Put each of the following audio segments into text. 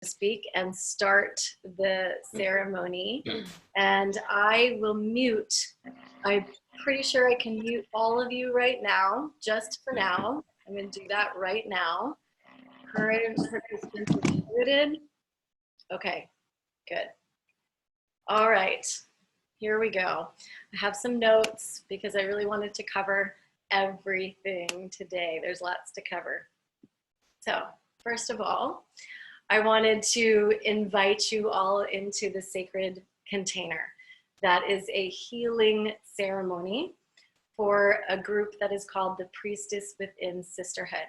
speak and start the ceremony. And I will mute. I'm pretty sure I can mute all of you right now, just for now. I'm going to do that right now. Current participants are muted. Okay, good. All right, here we go. I have some notes because I really wanted to cover everything today. There's lots to cover. So first of all, I wanted to invite you all into the sacred container. That is a healing ceremony for a group that is called the Priestess within Sisterhood.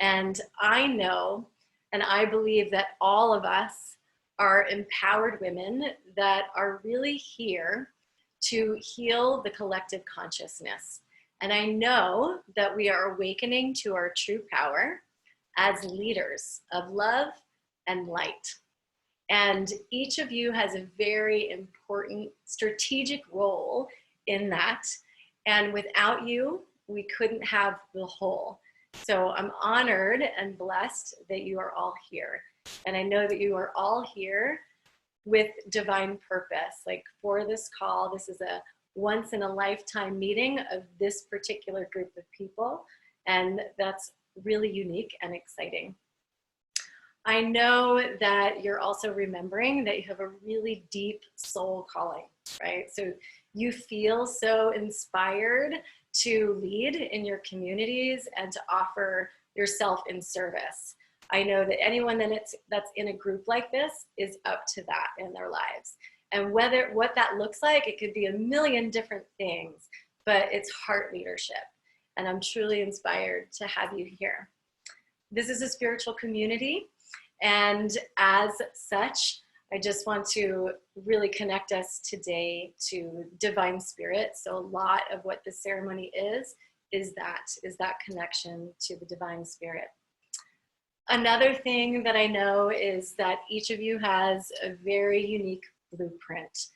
And I know, and I believe that all of us are empowered women that are really here to heal the collective consciousness. And I know that we are awakening to our true power as leaders of love and light. And each of you has a very important strategic role in that. And without you, we couldn't have the whole. So I'm honored and blessed that you are all here. And I know that you are all here with divine purpose. Like for this call, this is a once in a lifetime meeting of this particular group of people. And that's really unique and exciting. I know that you're also remembering that you have a really deep soul calling, right? So you feel so inspired to lead in your communities and to offer yourself in service. I know that anyone that's in a group like this is up to that in their lives. And what that looks like, it could be a million different things, but it's heart leadership. And I'm truly inspired to have you here. This is a spiritual community. And as such, I just want to really connect us today to divine spirit. So a lot of what this ceremony is that connection to the divine spirit. Another thing that I know is that each of you has a very unique blueprint.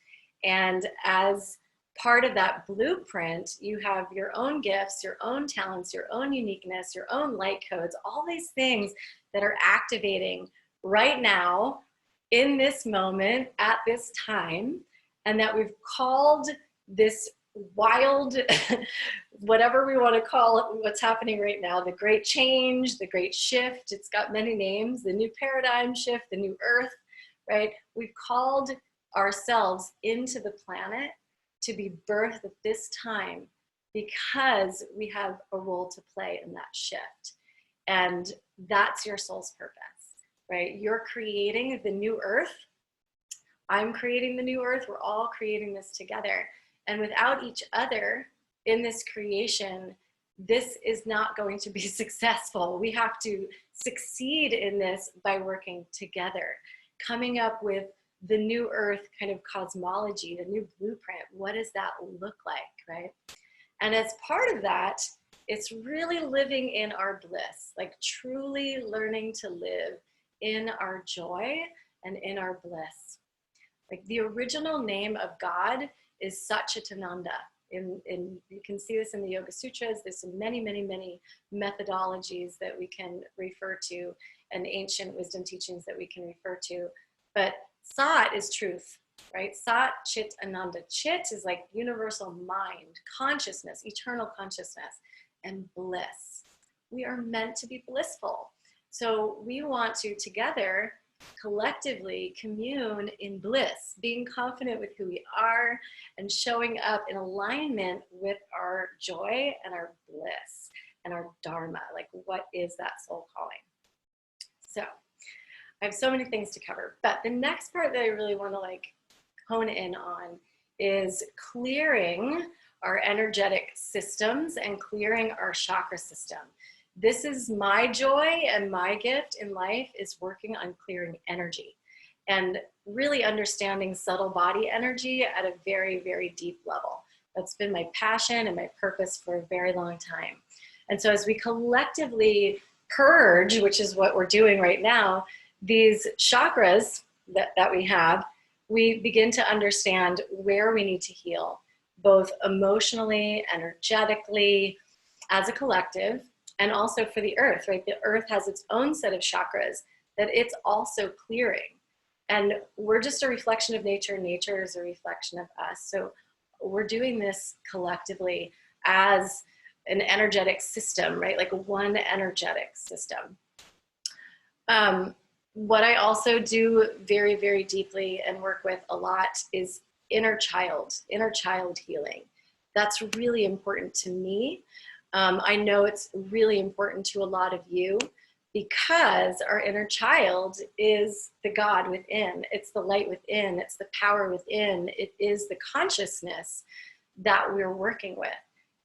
And as part of that blueprint, you have your own gifts, your own talents, your own uniqueness, your own light codes, all these things that are activating right now in this moment at this time, and that we've called this wild, whatever we want to call it, what's happening right now, the great change, the great shift. It's got many names, the new paradigm shift, the new earth, right? We've called ourselves into the planet to be birthed at this time because we have a role to play in that shift. And that's your soul's purpose, right? You're creating the new earth. I'm creating the new earth. We're all creating this together. And without each other in this creation, this is not going to be successful. We have to succeed in this by working together, coming up with the new earth kind of cosmology, the new blueprint. What does that look like, right? And as part of that, it's really living in our bliss, like truly learning to live in our joy and in our bliss. Like the original name of God is Satchitananda. You can see this in the Yoga Sutras. There's many, many, many methodologies that we can refer to and ancient wisdom teachings that we can refer to. But Sat is truth, right? Sat, Chit, Ananda. Chit is like universal mind, consciousness, eternal consciousness, and bliss. We are meant to be blissful. So we want to together collectively commune in bliss, being confident with who we are and showing up in alignment with our joy and our bliss and our dharma. Like, what is that soul calling? So I have so many things to cover, but the next part that I really want to hone in on is clearing our energetic systems and clearing our chakra system. This is my joy and my gift in life, is working on clearing energy and really understanding subtle body energy at a very, very deep level. That's been my passion and my purpose for a very long time. And so as we collectively purge, which is what we're doing right now, these chakras that we have, we begin to understand where we need to heal, both emotionally, energetically, as a collective, and also for the earth, right? The earth has its own set of chakras that it's also clearing. And we're just a reflection of nature. Nature is a reflection of us. So we're doing this collectively as an energetic system, right? Like one energetic system. What I also do very, very deeply and work with a lot is inner child healing. That's really important to me. I know it's really important to a lot of you, because our inner child is the God within. It's the light within. It's the power within. It is the consciousness that we're working with.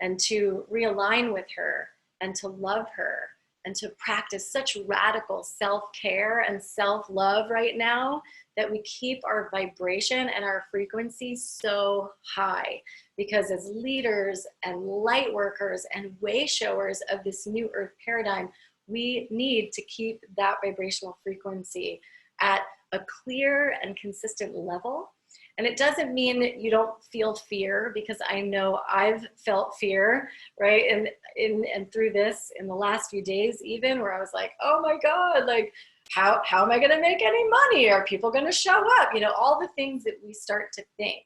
And to realign with her and to love her and to practice such radical self-care and self-love right now, that we keep our vibration and our frequency so high. Because as leaders and light workers and way showers of this new earth paradigm, we need to keep that vibrational frequency at a clear and consistent level. And it doesn't mean that you don't feel fear, because I know I've felt fear, right? And through this in the last few days, even, where I was like, oh my God, like, how am I going to make any money? Are people going to show up? You know, all the things that we start to think.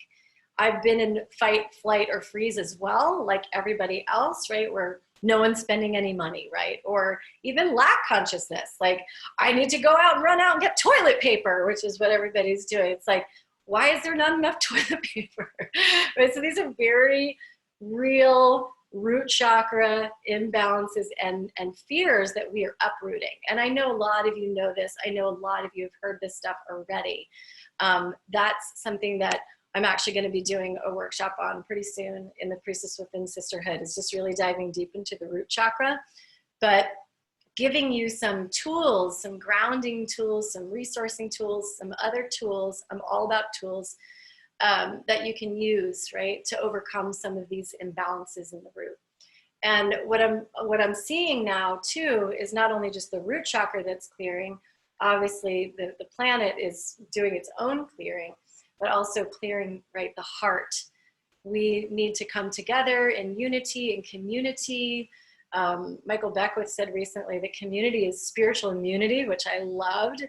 I've been in fight, flight, or freeze as well, like everybody else, right? Where no one's spending any money, right? Or even lack consciousness. Like, I need to go out and run out and get toilet paper, which is what everybody's doing. It's like, why is there not enough toilet paper? Right? So these are very real root chakra imbalances and fears that we are uprooting. And I know a lot of you know this. I know a lot of you have heard this stuff already. That's something that I'm actually going to be doing a workshop on pretty soon in the Priestess Within Sisterhood, is just really diving deep into the root chakra, but giving you some tools, some grounding tools, some resourcing tools, some other tools. I'm all about tools that you can use, right, to overcome some of these imbalances in the root. And what I'm seeing now too is not only just the root chakra that's clearing. Obviously, the planet is doing its own clearing, but also clearing, right, the heart. We need to come together in unity and community. Michael Beckwith said recently that community is spiritual immunity, which I loved.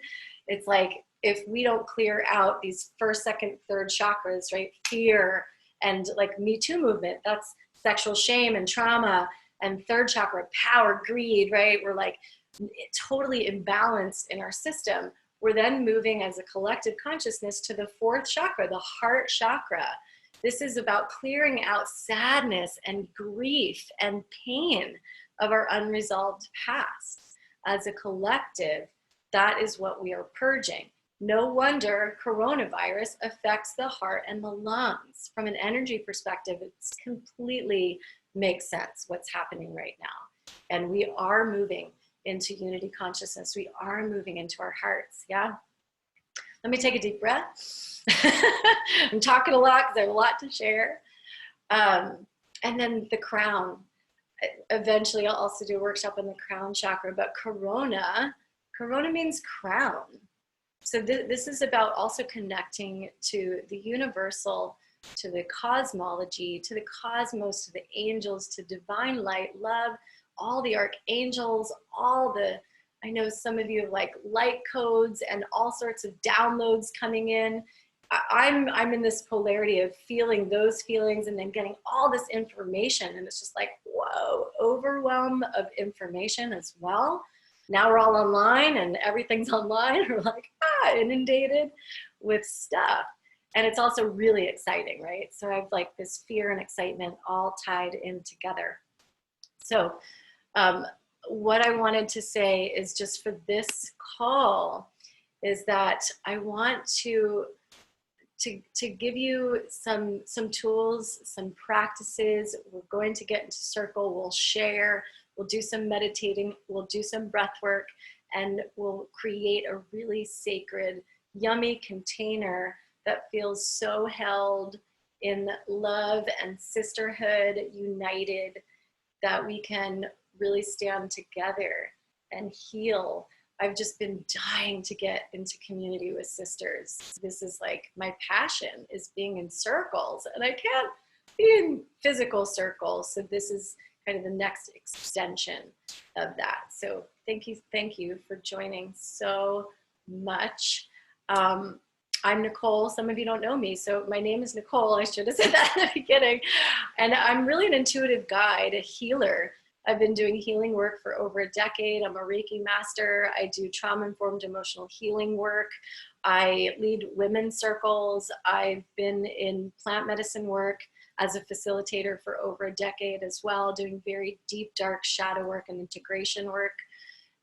It's like, if we don't clear out these first, second, third chakras, right, fear and like Me Too movement, that's sexual shame and trauma, and third chakra, power, greed, right? We're like totally imbalanced in our system. We're then moving as a collective consciousness to the fourth chakra, the heart chakra. This is about clearing out sadness and grief and pain of our unresolved past. As a collective, that is what we are purging. No wonder coronavirus affects the heart and the lungs. From an energy perspective, it's completely makes sense what's happening right now. And we are moving into unity consciousness. We are moving into our hearts, yeah? Let me take a deep breath. I'm talking a lot because I have a lot to share. And then the crown. Eventually, I'll also do a workshop on the crown chakra, but corona means crown. So this is about also connecting to the universal, to the cosmology, to the cosmos, to the angels, to divine light, love, all the archangels, all the, I know some of you have like light codes and all sorts of downloads coming in. I'm in this polarity of feeling those feelings and then getting all this information. And it's just like, whoa, overwhelm of information as well. Now we're all online and everything's online. We're like, inundated with stuff. And it's also really exciting, right? So I have like this fear and excitement all tied in together. So what I wanted to say is, just for this call, is that I want to give you some tools, some practices. We're going to get into circle, we'll share, we'll do some meditating, we'll do some breath work, and we'll create a really sacred, yummy container that feels so held in love and sisterhood, united, that we can really stand together and heal. I've just been dying to get into community with sisters. This is like my passion, is being in circles, and I can't be in physical circles. So this is kind of the next extension of that. So thank you for joining so much. I'm Nicole. Some of you don't know me, so my name is Nicole. I should have said that in the beginning. And I'm really an intuitive guide, a healer. I've been doing healing work for over a decade. I'm a Reiki master. I do trauma-informed emotional healing work. I lead women's circles. I've been in plant medicine work as a facilitator for over a decade as well, doing very deep, dark shadow work and integration work.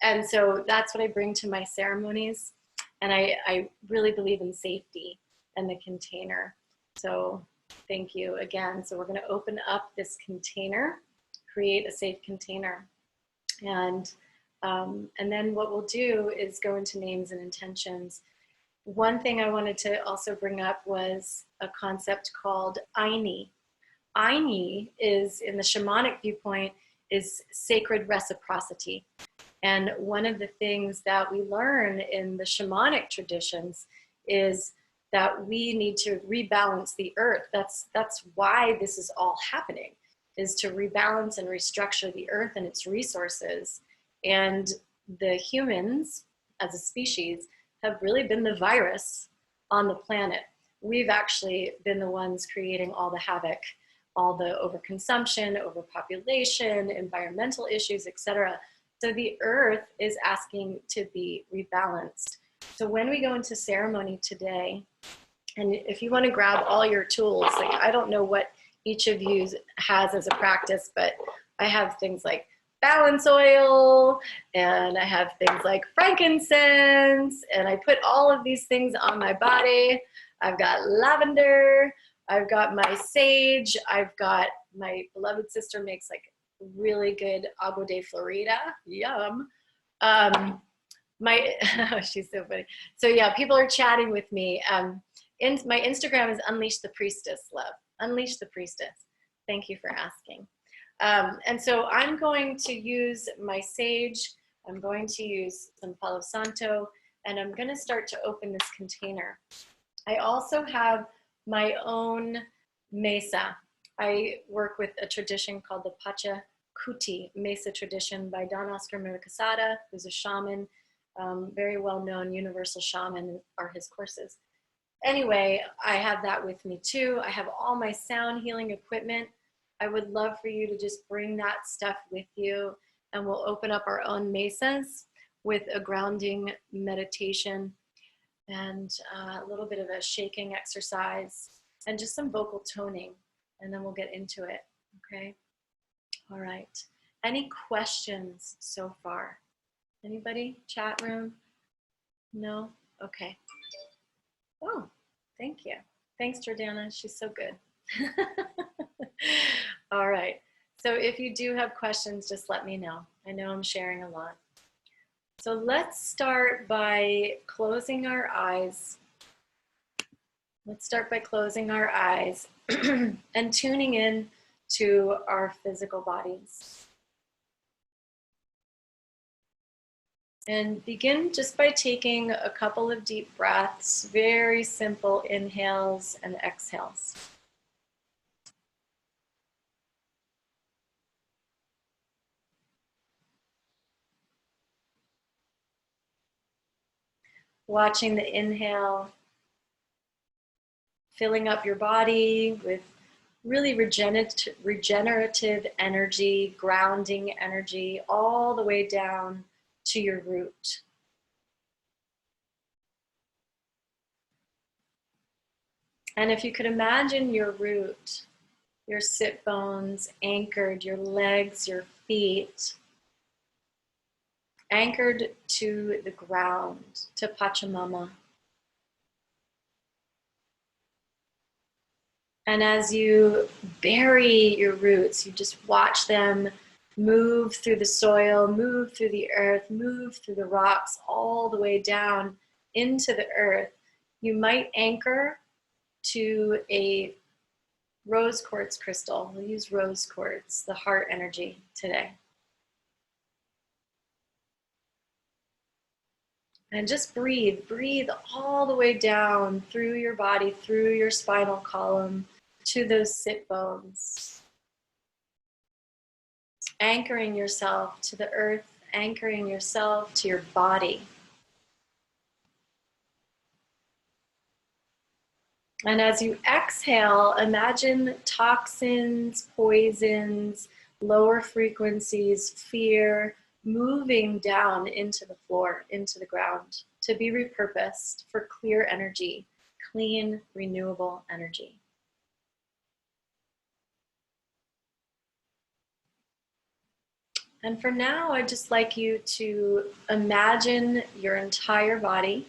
And so that's what I bring to my ceremonies. And I really believe in safety and the container. So thank you again. So we're going to open up this container, create a safe container. And then what we'll do is go into names and intentions. One thing I wanted to also bring up was a concept called Aini. Aini is, in the shamanic viewpoint, is sacred reciprocity. And one of the things that we learn in the shamanic traditions is that we need to rebalance the earth. That's why this is all happening, is to rebalance and restructure the earth and its resources. And the humans, as a species, have really been the virus on the planet. We've actually been the ones creating all the havoc, all the overconsumption, overpopulation, environmental issues, etc. So the earth is asking to be rebalanced. So when we go into ceremony today, and if you want to grab all your tools, like I don't know what each of you has as a practice, but I have things like balance oil, and I have things like frankincense, and I put all of these things on my body. I've got lavender, I've got my sage, I've got my beloved sister makes like really good agua de Florida, yum. She's so funny. So yeah, people are chatting with me. My Instagram is Unleash the Priestess, love. Unleash the Priestess. Thank you for asking. And so I'm going to use my sage. I'm going to use some Palo Santo, and I'm going to start to open this container. I also have my own mesa. I work with a tradition called the Pachacuti Mesa tradition by Don Oscar Casada, who's a shaman, very well-known universal shaman are his courses. Anyway, I have that with me too. I have all my sound healing equipment. I would love for you to just bring that stuff with you, and we'll open up our own mesas with a grounding meditation and a little bit of a shaking exercise and just some vocal toning, and then we'll get into it, okay? All right, any questions so far? Anybody, chat room? No? Okay. Oh, thank you. Thanks, Jordana, she's so good. All right, so if you do have questions, just let me know. I know I'm sharing a lot. So let's start by closing our eyes. Let's start by closing our eyes and tuning in to our physical bodies. And begin just by taking a couple of deep breaths, very simple inhales and exhales. Watching the inhale, filling up your body with really regenerative energy, grounding energy, all the way down to your root. And if you could imagine your root, your sit bones anchored, your legs, your feet, anchored to the ground, to Pachamama. And as you bury your roots, you just watch them move through the soil, move through the earth, move through the rocks, all the way down into the earth. You might anchor to a rose quartz crystal. We'll use rose quartz, the heart energy today. And just breathe. Breathe all the way down through your body, through your spinal column, to those sit bones. anchoring yourself to the earth, anchoring yourself to your body. And as you exhale, imagine toxins, poisons, lower frequencies, fear, moving down into the floor, into the ground, to be repurposed for clear energy, clean, renewable energy. And for now, I'd just like you to imagine your entire body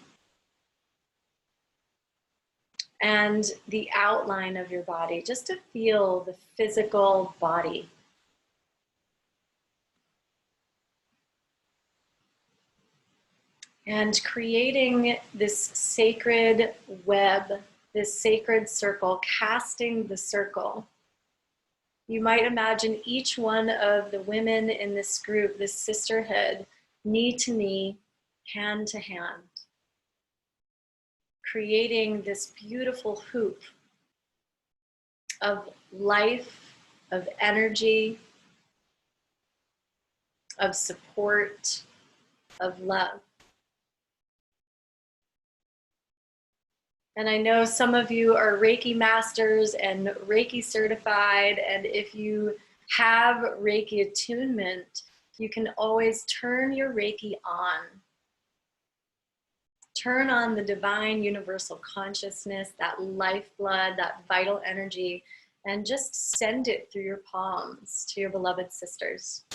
and the outline of your body, just to feel the physical body. And creating this sacred web, this sacred circle, casting the circle. You might imagine each one of the women in this group, this sisterhood, knee to knee, hand to hand, creating this beautiful hoop of life, of energy, of support, of love. And I know some of you are Reiki masters and Reiki certified, and if you have Reiki attunement, you can always turn your Reiki on. Turn on the divine universal consciousness, that lifeblood, that vital energy, and just send it through your palms to your beloved sisters.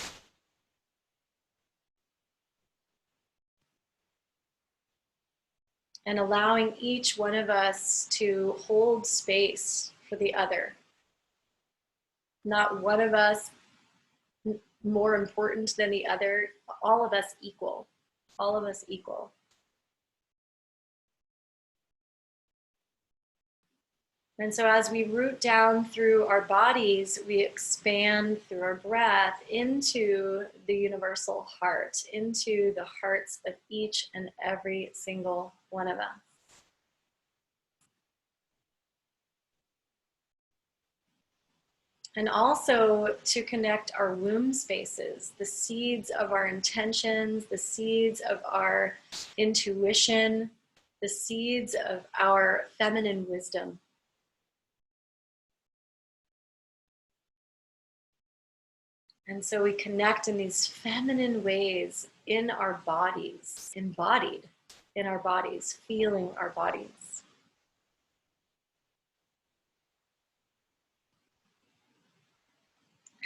And allowing each one of us to hold space for the other. Not one of us more important than the other, all of us equal, all of us equal. And so as we root down through our bodies, we expand through our breath into the universal heart, into the hearts of each and every single one of us. And also to connect our womb spaces, the seeds of our intentions, the seeds of our intuition, the seeds of our feminine wisdom. And so we connect in these feminine ways in our bodies, embodied in our bodies, feeling our bodies.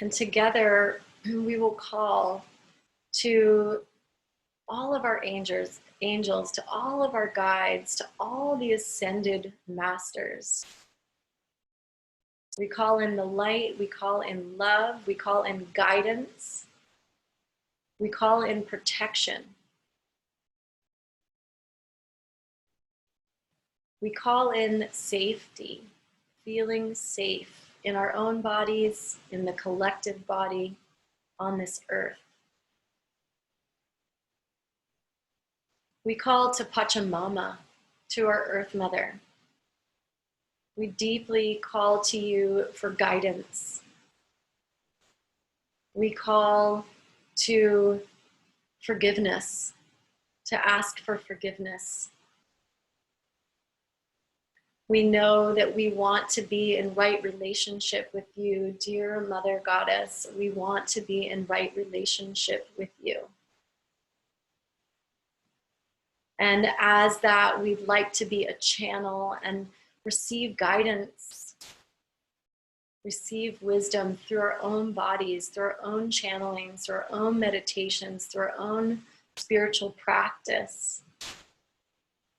And together we will call to all of our angels, to all of our guides, to all the ascended masters. We call in the light, we call in love, we call in guidance, we call in protection. We call in safety, feeling safe in our own bodies, in the collective body on this earth. We call to Pachamama, to our Earth Mother. We deeply call to you for guidance. We call to forgiveness, to ask for forgiveness. We know that we want to be in right relationship with you, dear Mother Goddess. We want to be in right relationship with you. And as that, we'd like to be a channel and receive guidance, receive wisdom through our own bodies, through our own channelings, through our own meditations, through our own spiritual practice.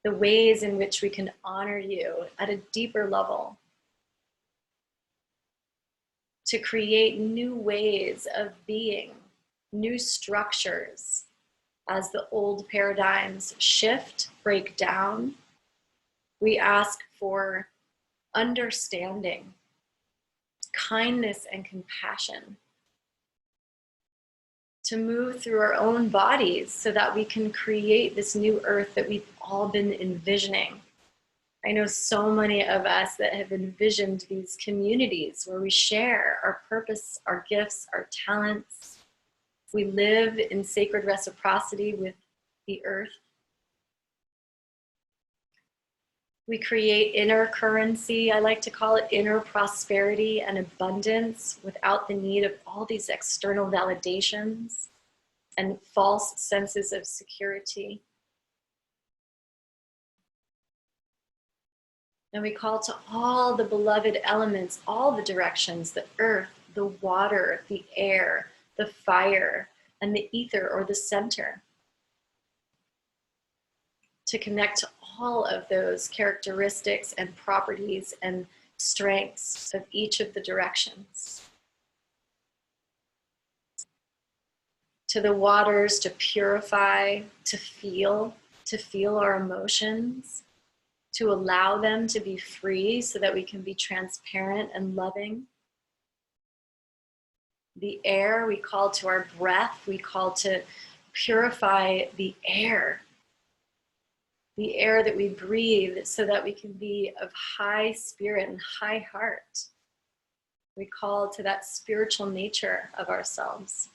The ways in which we can honor you at a deeper level, to create new ways of being, new structures as the old paradigms shift, break down. We ask for understanding, kindness, and compassion to move through our own bodies so that we can create this new earth that we've all been envisioning. I know so many of us that have envisioned these communities where we share our purpose, our gifts, our talents, We live in sacred reciprocity with the earth. We create inner currency. I like to call it inner prosperity and abundance without the need of all these external validations and false senses of security. And we call to all the beloved elements, all the directions, the earth, the water, the air, the fire, and the ether or the center, to connect to all of those characteristics and properties and strengths of each of the directions. To the waters to purify, to feel our emotions, to allow them to be free so that we can be transparent and loving. The air, we call to our breath, we call to purify the air that we breathe so that we can be of high spirit and high heart. We call to that spiritual nature of ourselves.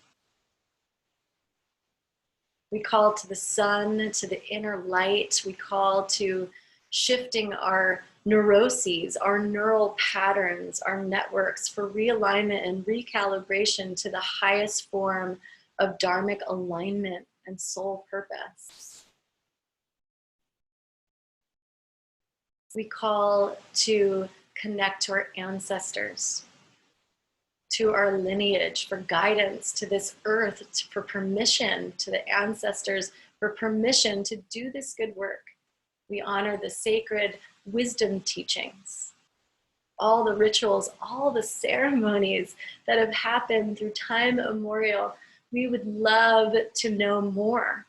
We call to the sun, to the inner light. We call to shifting our neuroses, our neural patterns, our networks for realignment and recalibration to the highest form of dharmic alignment and soul purpose. We call to connect to our ancestors, to our lineage, for guidance to this earth, for permission to the ancestors, for permission to do this good work. We honor the sacred wisdom teachings, all the rituals, all the ceremonies that have happened through time immemorial. We would love to know more.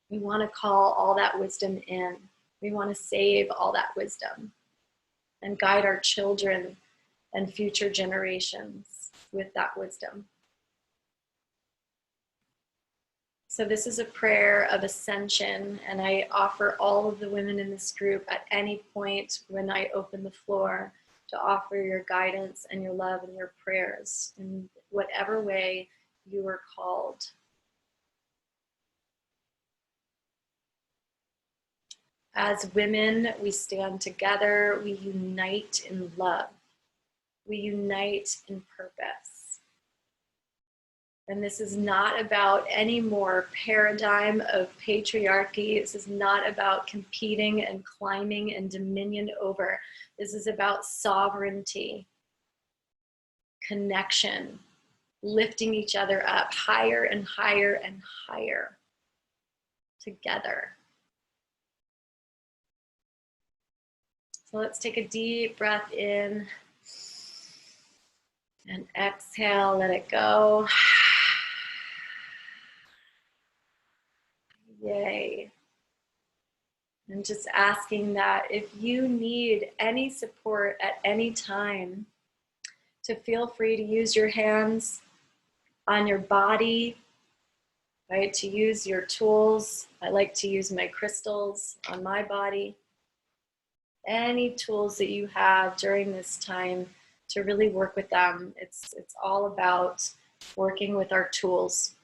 We want to call all that wisdom in. We want to save all that wisdom and guide our children and future generations with that wisdom. So this is a prayer of ascension, and I offer all of the women in this group at any point when I open the floor to offer your guidance and your love and your prayers in whatever way you are called. As women, we stand together, we unite in love, we unite in purpose. And this is not about any more paradigm of patriarchy. This is not about competing and climbing and dominion over. This is about sovereignty, connection, lifting each other up higher and higher and higher together. So let's take a deep breath in and exhale, let it go. Yay. And just asking that if you need any support at any time, to feel free to use your hands on your body, right? To use your tools. I like to use my crystals on my body. Any tools that you have during this time to really work with them. It's all about working with our tools.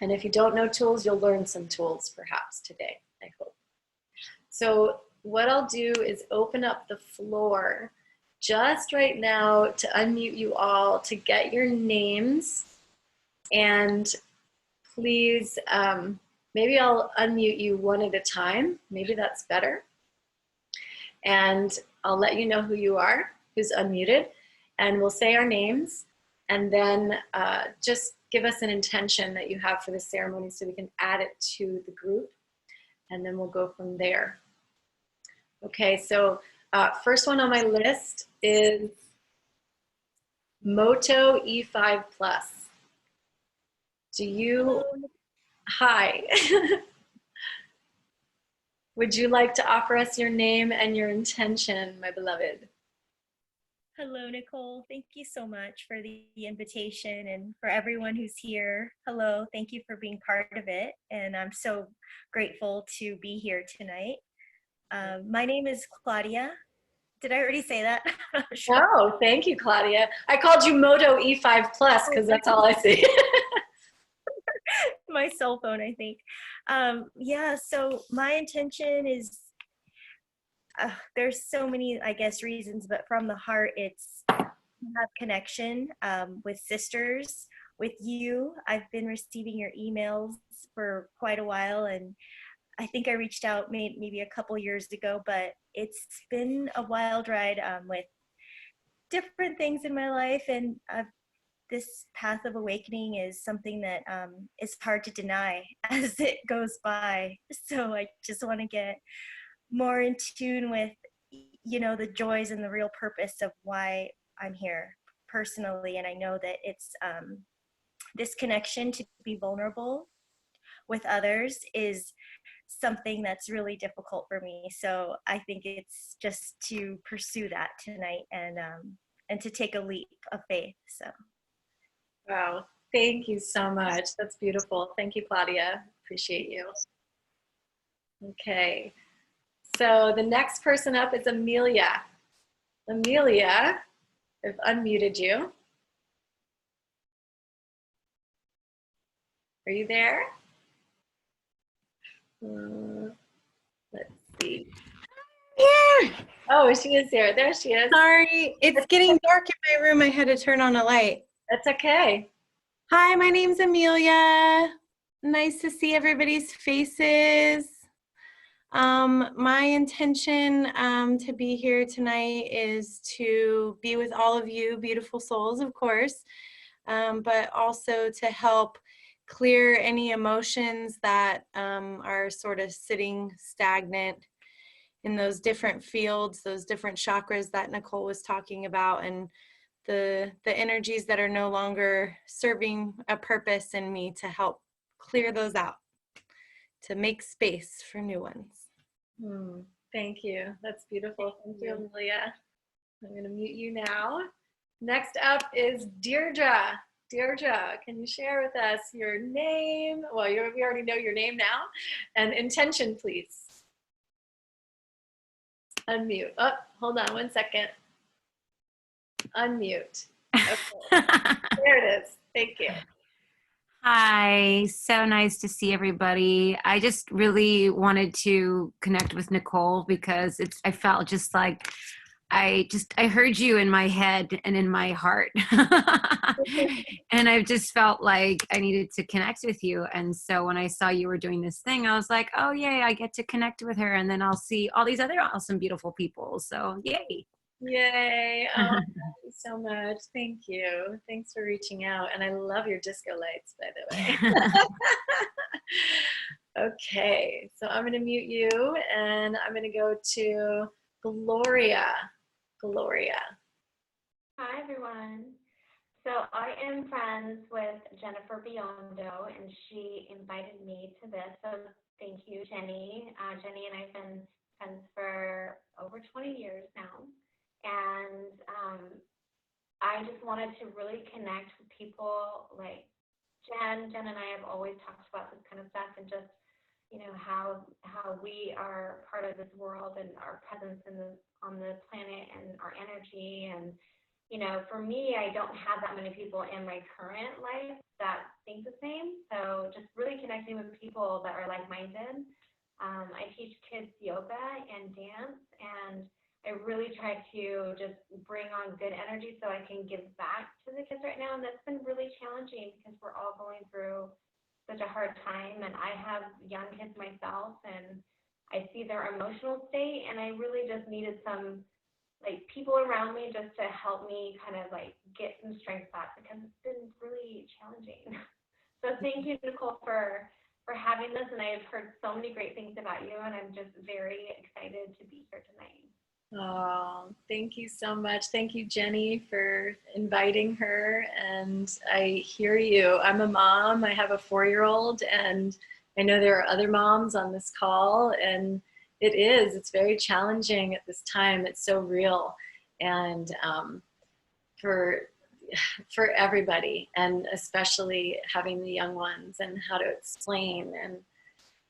And if you don't know tools, you'll learn some tools perhaps today, I hope. So what I'll do is open up the floor just right now to unmute you all, to get your names. And please, maybe I'll unmute you one at a time. Maybe that's better. And I'll let you know who you are, who's unmuted, and we'll say our names, and then just give us an intention that you have for the ceremony so we can add it to the group, and then we'll go from there. Okay, so first one on my list is Moto E5 Plus. Do you, hi. Would you like to offer us your name and your intention, my beloved? Hello, Nicole. Thank you so much for the invitation, and for everyone who's here. Hello, thank you for being part of it. And I'm so grateful to be here tonight. My name is Claudia. Did I already say that? Sure. Oh, thank you, Claudia. I called you Moto E5 Plus because that's all I see. my cell phone, I think. Yeah, so my intention is, there's so many, I guess, reasons, but from the heart, it's to have connection with sisters, with you. I've been receiving your emails for quite a while, and I think I reached out maybe a couple years ago, but it's been a wild ride with different things in my life, and this path of awakening is something that is hard to deny as it goes by. So I just want to get more in tune with, you know, the joys and the real purpose of why I'm here personally. And I know that it's this connection to be vulnerable with others is something that's really difficult for me. So I think it's just to pursue that tonight and to take a leap of faith. So. Wow. Thank you so much. That's beautiful. Thank you, Claudia. Appreciate you. Okay. So the next person up is Amelia. Amelia, I've unmuted you. Are you there? Let's see. Here. Oh, she is here. There she is. Sorry, it's getting dark in my room. I had to turn on a light. That's okay. Hi, my name's Amelia. Nice to see everybody's faces. My intention to be here tonight is to be with all of you beautiful souls, of course, but also to help clear any emotions that are sort of sitting stagnant in those different fields, those different chakras that Nicole was talking about, and the energies that are no longer serving a purpose in me, to help clear those out, to make space for new ones. Thank you. That's beautiful. Thank you, Amelia. I'm going to mute you now. Next up is Deirdre. Deirdre, can you share with us your name? Well, we already know your name now. And intention, please. Unmute. Oh, hold on one second. Unmute. Okay. There it is. Thank you. Hi, so nice to see everybody. I just really wanted to connect with Nicole because I felt just like I heard you in my head and in my heart. And I've just felt like I needed to connect with you. And so when I saw you were doing this thing, I was like, oh yay, I get to connect with her, and then I'll see all these other awesome, beautiful people. So yay. Yay. Oh, thank you so much. Thank you. Thanks for reaching out. And I love your disco lights, by the way. Okay, so I'm going to mute you, and I'm going to go to Gloria. Gloria. Hi, everyone. So I am friends with Jennifer Biondo, and she invited me to this. So thank you, Jenny. Jenny and I have been friends for over 20 years now. And I just wanted to really connect with people like Jen. Jen and I have always talked about this kind of stuff, and just, you know, how we are part of this world and our presence on the planet and our energy. And, you know, for me, I don't have that many people in my current life that think the same. So just really connecting with people that are like-minded. I teach kids yoga and dance, and I really try to just bring on good energy so I can give back to the kids right now. And that's been really challenging because we're all going through such a hard time. And I have young kids myself, and I see their emotional state, and I really just needed some like people around me just to help me kind of like get some strength back, because it's been really challenging. So thank you, Nicole, for having this. And I've heard so many great things about you, and I'm just very excited to be here tonight. Oh, thank you so much. Thank you, Jenny, for inviting her. And I hear you. I'm a mom. I have a 4-year-old, and I know there are other moms on this call, and it's very challenging at this time. It's so real. And for everybody, and especially having the young ones, and how to explain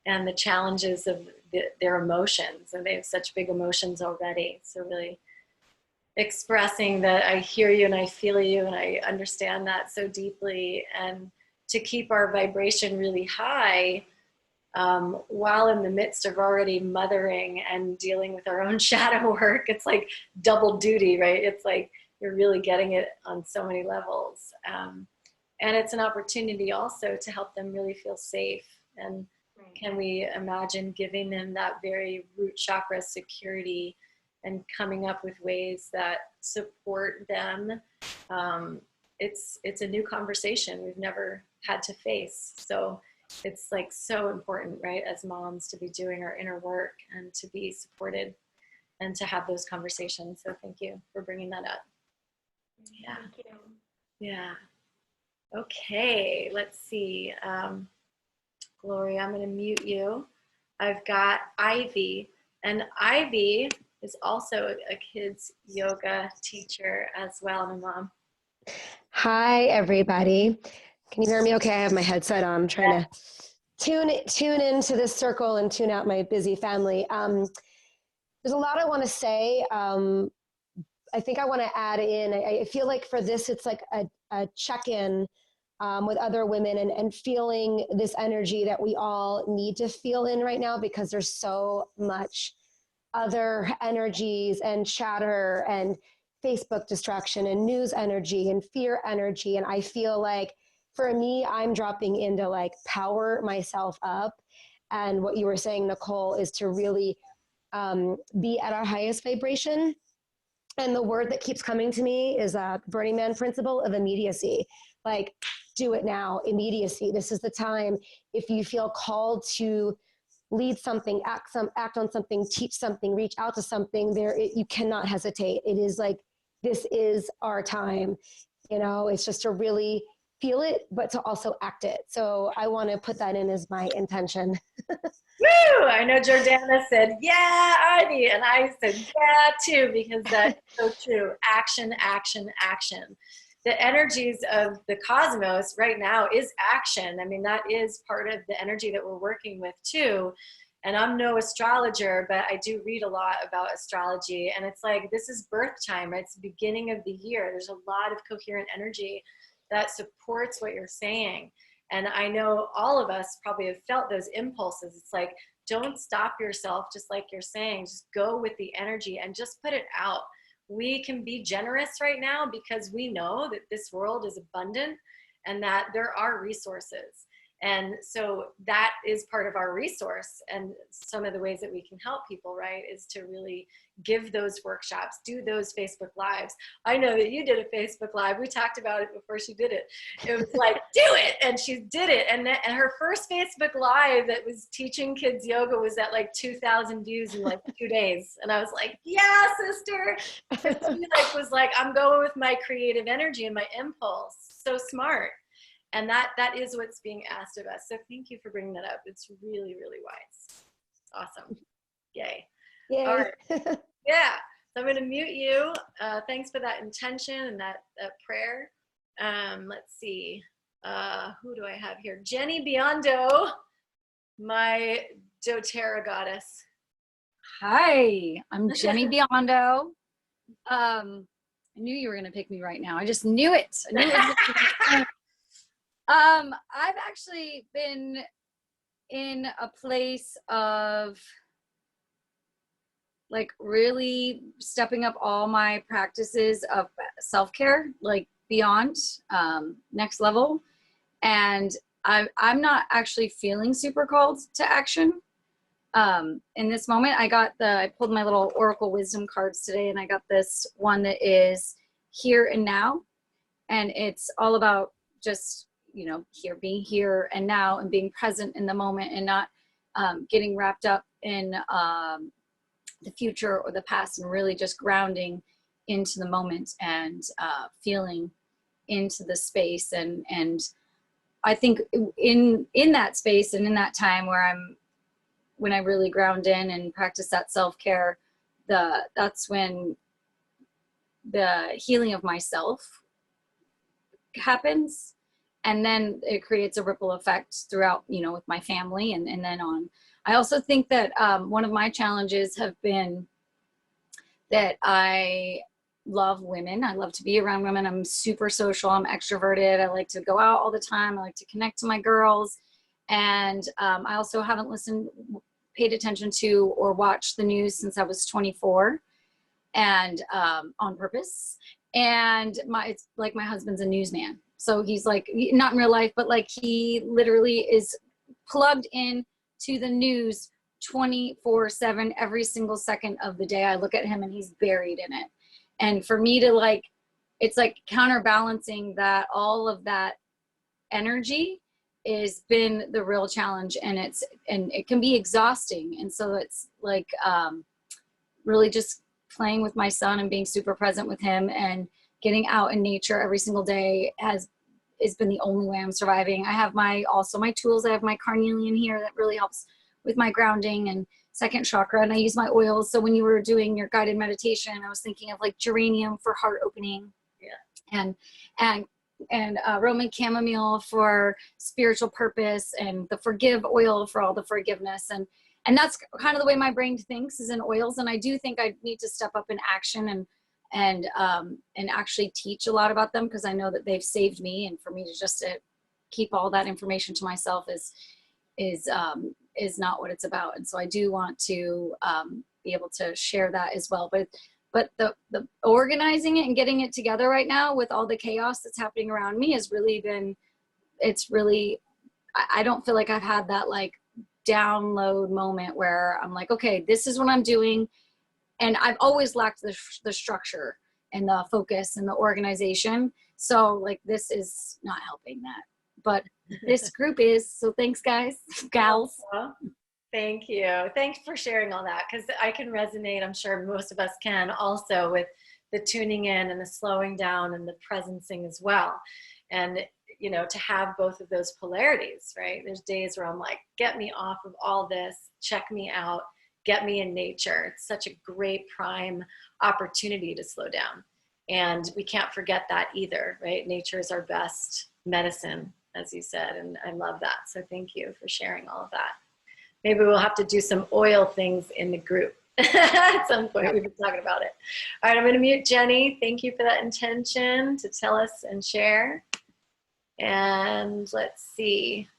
and the challenges of their emotions, and they have such big emotions already. So really expressing that I hear you and I feel you and I understand that so deeply, and to keep our vibration really high, while in the midst of already mothering and dealing with our own shadow work. It's like double duty, right? It's like you're really getting it on so many levels. And it's an opportunity also to help them really feel safe. And can we imagine giving them that very root chakra security and coming up with ways that support them? It's a new conversation we've never had to face. So it's like so important, right, as moms, to be doing our inner work and to be supported and to have those conversations. So thank you for bringing that up. Yeah. Thank you. Yeah. Okay, let's see. Gloria, I'm going to mute you. I've got Ivy, and Ivy is also a kids yoga teacher as well, my mom. Hi, everybody. Can you hear me okay? I have my headset on. I'm trying to tune into this circle and tune out my busy family. There's a lot I want to say. I think I want to add in, I feel like for this, it's like a check-in with other women and feeling this energy that we all need to feel in right now, because there's so much other energies and chatter and Facebook distraction and news energy and fear energy. And I feel like for me, I'm dropping into like power myself up. And what you were saying, Nicole, is to really be at our highest vibration. And the word that keeps coming to me is Burning Man principle of immediacy. Like, do it now, immediacy. This is the time. If you feel called to lead something, act on something, teach something, reach out to something, you cannot hesitate. It is like, this is our time. You know, it's just to really feel it, but to also act it. So I want to put that in as my intention. Woo! I know Jordana said, yeah, Ivy. And I said, yeah, too, because that's so true. Action, action, action. The energies of the cosmos right now is action. I mean, that is part of the energy that we're working with too. And I'm no astrologer, but I do read a lot about astrology. And it's like, this is birth time, right? It's the beginning of the year. There's a lot of coherent energy that supports what you're saying. And I know all of us probably have felt those impulses. It's like, don't stop yourself, just like you're saying, just go with the energy and just put it out. We can be generous right now because we know that this world is abundant and that there are resources. And so that is part of our resource. And some of the ways that we can help people, right, is to really give those workshops, do those Facebook Lives. I know that you did a Facebook Live. We talked about it before she did it. It was like, do it. And she did it. And her first Facebook Live that was teaching kids yoga was at like 2,000 views in like 2 days. And I was like, yeah, sister. And she was like, I'm going with my creative energy and my impulse. So smart. And that is what's being asked of us. So thank you for bringing that up. It's really, really wise. Awesome. Yay. Yay. All right. Yeah. So I'm going to mute you. Thanks for that intention and that prayer. Let's see. Who do I have here? Jenny Biondo, my doTERRA goddess. Hi, I'm Jenny Biondo. I knew you were going to pick me right now. I just knew it. I knew it was I've actually been in a place of like really stepping up all my practices of self-care, like beyond next level. And I'm not actually feeling super called to action. In this moment, I pulled my little Oracle Wisdom cards today, and I got this one that is here and now. And it's all about just, being here and now and being present in the moment and not getting wrapped up in the future or the past, and really just grounding into the moment and feeling into the space. And I think in that space and in that time when I really ground in and practice that self-care, that's when the healing of myself happens. And then it creates a ripple effect throughout, with my family and then on. I also think that one of my challenges have been that I love women. I love to be around women. I'm super social. I'm extroverted. I like to go out all the time. I like to connect to my girls. And I also haven't paid attention to or watched the news since I was 24, and on purpose. And it's like my husband's a newsman. So he's like, not in real life, but like he literally is plugged in to the news 24/7 every single second of the day. I look at him and he's buried in it. And for me to like, it's like counterbalancing that, all of that energy has been the real challenge, and it can be exhausting. And so it's like really just playing with my son and being super present with him and getting out in nature every single day has been the only way I'm surviving. I have my tools. I have my carnelian here that really helps with my grounding and second chakra, and I use my oils. So when you were doing your guided meditation, I was thinking of like geranium for heart opening, and Roman chamomile for spiritual purpose, and the forgive oil for all the forgiveness. And that's kind of the way my brain thinks, is in oils. And I do think I need to step up in action and actually teach a lot about them, because I know that they've saved me. And for me to just keep all that information to myself is not what it's about. And so I do want to be able to share that as well. But the organizing it and getting it together right now with all the chaos that's happening around me has really been, I don't feel like I've had that like download moment where I'm like, okay, this is what I'm doing. And I've always lacked the structure and the focus and the organization. So like, this is not helping that, but this group is. So thanks, guys, gals. Thank you. Thanks for sharing all that, because I can resonate, I'm sure most of us can also, with the tuning in and the slowing down and the presencing as well. And, you know, to have both of those polarities, right? There's days where I'm like, get me off of all this, check me out, get me in nature. It's such a great prime opportunity to slow down. And we can't forget that either, right? Nature is our best medicine, as you said, and I love that. So thank you for sharing all of that. Maybe we'll have to do some oil things in the group at some point. We've been talking about it. All right, I'm going to mute Jenny. Thank you for that intention to tell us and share. And let's see.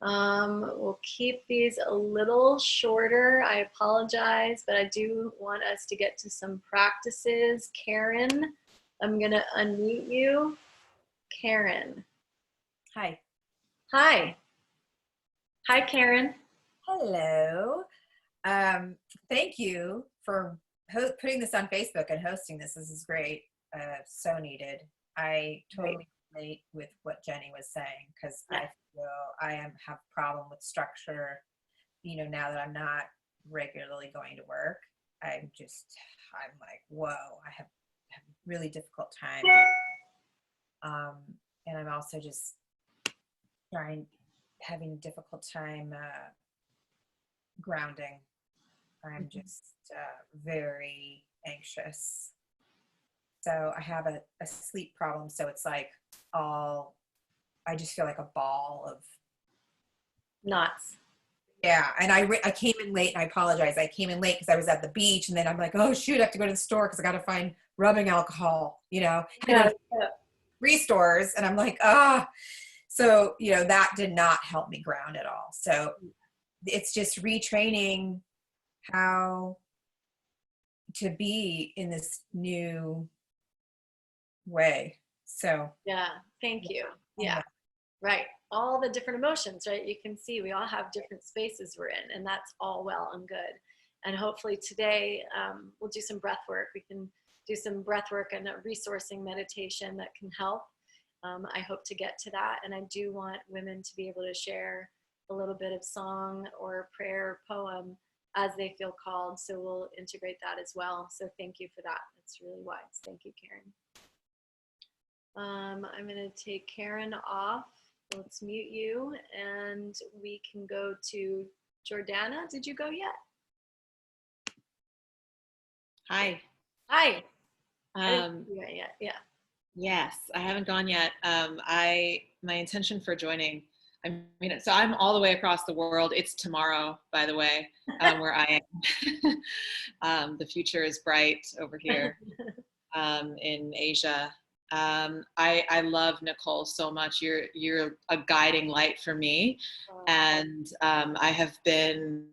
We'll keep these a little shorter. I apologize, but I do want us to get to some practices. Karen, I'm going to unmute you. Karen. Hi. Hi. Hi, Karen. Hello. Thank you for putting this on Facebook and hosting this. This is great. So needed. I totally relate with what Jenny was saying, because I feel I have a problem with structure. You know, now that I'm not regularly going to work, I'm like, whoa, I have a really difficult time. And I'm also just having a difficult time grounding. I'm just very anxious. So I have a sleep problem. So it's like I just feel like a ball of knots. Yeah. And I came in late, and I apologize. I came in late because I was at the beach, and then I'm like, oh shoot, I have to go to the store because I got to find rubbing alcohol, you know, Yeah. 3 stores. And I'm like, so, you know, that did not help me ground at all. So it's just retraining how to be in this new way. So yeah, thank you. Yeah, right. All the different emotions, right? You can see we all have different spaces we're in, and that's all well and good. And hopefully today we'll do some breath work. We can do some breath work and a resourcing meditation that can help. I hope to get to that. And I do want women to be able to share a little bit of song or prayer or poem as they feel called. So we'll integrate that as well. So thank you for that. That's really wise. Thank you, Karen. I'm going to take Karen off. Let's mute you, and we can go to Jordana. Did you go yet? Hi. Hi. Yeah. Yes, I haven't gone yet. My intention for joining, so I'm all the way across the world. It's tomorrow, by the way, where I am. The future is bright over here. in Asia. I love Nicole so much. You're a guiding light for me, and I have been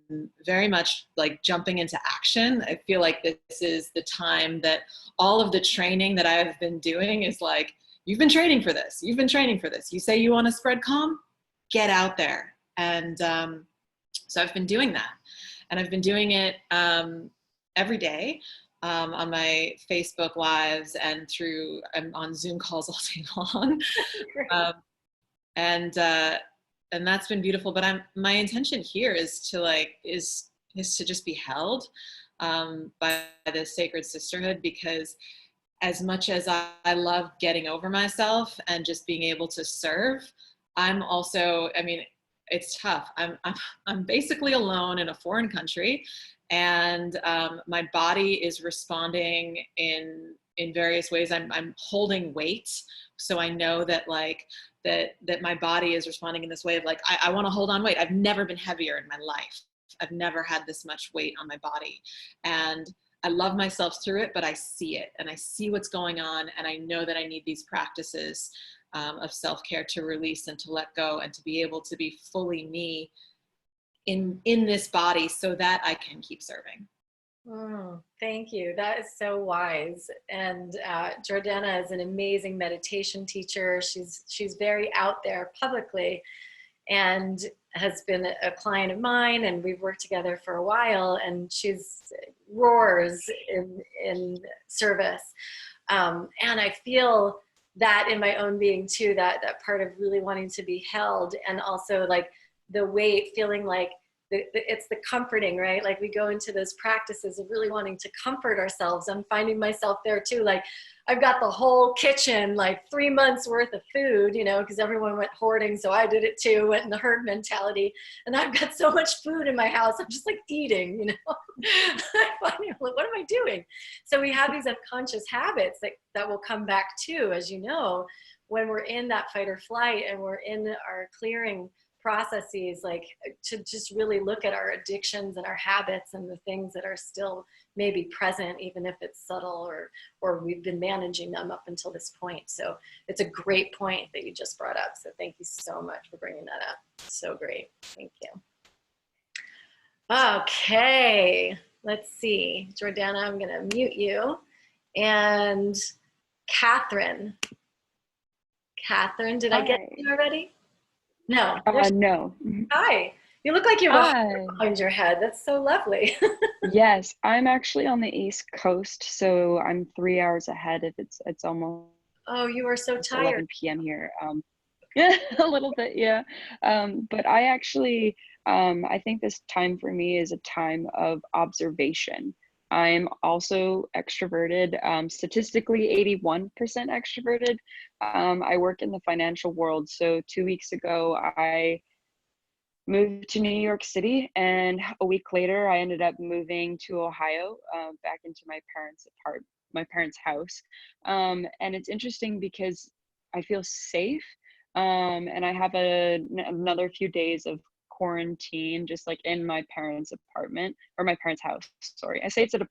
very much like jumping into action. I feel like this is the time that all of the training that I've been doing is like, you've been training for this. You've been training for this. You say you want to spread calm, get out there. And so I've been doing that, and I've been doing it every day. On my Facebook lives and I'm on Zoom calls all day long. And that's been beautiful. But my intention here is to just be held by the sacred sisterhood, because as much as I love getting over myself and just being able to serve, I'm also, I mean, it's tough. I'm basically alone in a foreign country, and my body is responding in various ways. I'm holding weight, so I know that that my body is responding in this way of like, I want to hold on weight. I've never been heavier in my life. I've never had this much weight on my body, and I love myself through it, but I see it, and I see what's going on, and I know that I need these practices of self-care to release and to let go and to be able to be fully me in this body so that I can keep serving. Thank you. That is so wise. And Jordana is an amazing meditation teacher. She's very out there publicly, and has been a client of mine, and we've worked together for a while, and she's roars in service. And I feel that in my own being too, that part of really wanting to be held, and also like the weight, feeling like it's the comforting, right? Like we go into those practices of really wanting to comfort ourselves. I'm finding myself there too. Like I've got the whole kitchen, like 3 months worth of food, you know, because everyone went hoarding. So I did it too, went in the herd mentality. And I've got so much food in my house. I'm just like eating, you know. I find, like, what am I doing? So we have these unconscious habits that will come back too, as you know, when we're in that fight or flight and we're in our clearing processes, like to just really look at our addictions and our habits and the things that are still maybe present, even if it's subtle or we've been managing them up until this point. So it's a great point that you just brought up. So thank you so much for bringing that up. So great. Thank you. Okay, let's see. Jordana, I'm going to mute you. And Catherine. Catherine, did I get you already? No. No. Hi. You look like you have a heart behind your head. That's so lovely. Yes, I'm actually on the East Coast, so I'm 3 hours ahead. If it's almost Oh, you are so tired. 11 p.m. here. Yeah, a little bit, yeah. But I actually, I think this time for me is a time of observation. I'm also extroverted, statistically 81% extroverted. I work in the financial world. So 2 weeks ago, I moved to New York City, and a week later, I ended up moving to Ohio, back into my parents' house. And it's interesting because I feel safe, and I have another few days of quarantine just like in my parents' apartment, or my parents' house. Sorry, I say it's an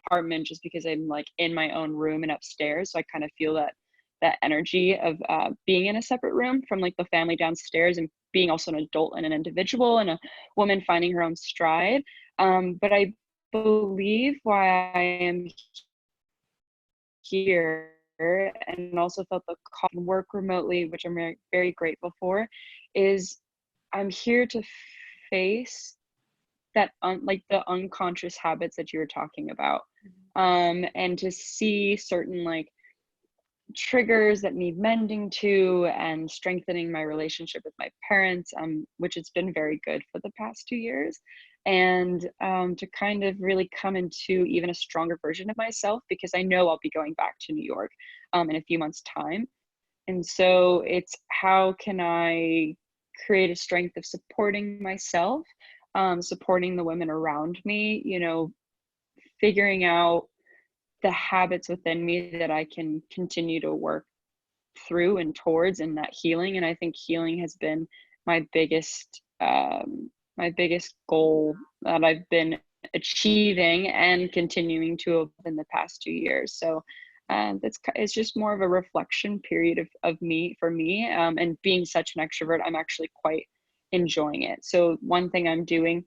apartment just because I'm like in my own room and upstairs, so I kind of feel that energy of being in a separate room from like the family downstairs, and being also an adult and an individual and a woman finding her own stride. But I believe why I am here, and also felt the call to work remotely, which I'm very, very grateful for, is I'm here to face that like the unconscious habits that you were talking about, and to see certain like triggers that need mending to, and strengthening my relationship with my parents, which has been very good for the past 2 years, and to kind of really come into even a stronger version of myself, because I know I'll be going back to New York in a few months' time. And so it's, how can I create a strength of supporting myself, supporting the women around me, you know, figuring out the habits within me that I can continue to work through and towards, in that healing. And I think healing has been my biggest goal that I've been achieving and continuing to evolve in the past 2 years. So it's just more of a reflection period of me for me. And being such an extrovert, I'm actually quite enjoying it. So one thing I'm doing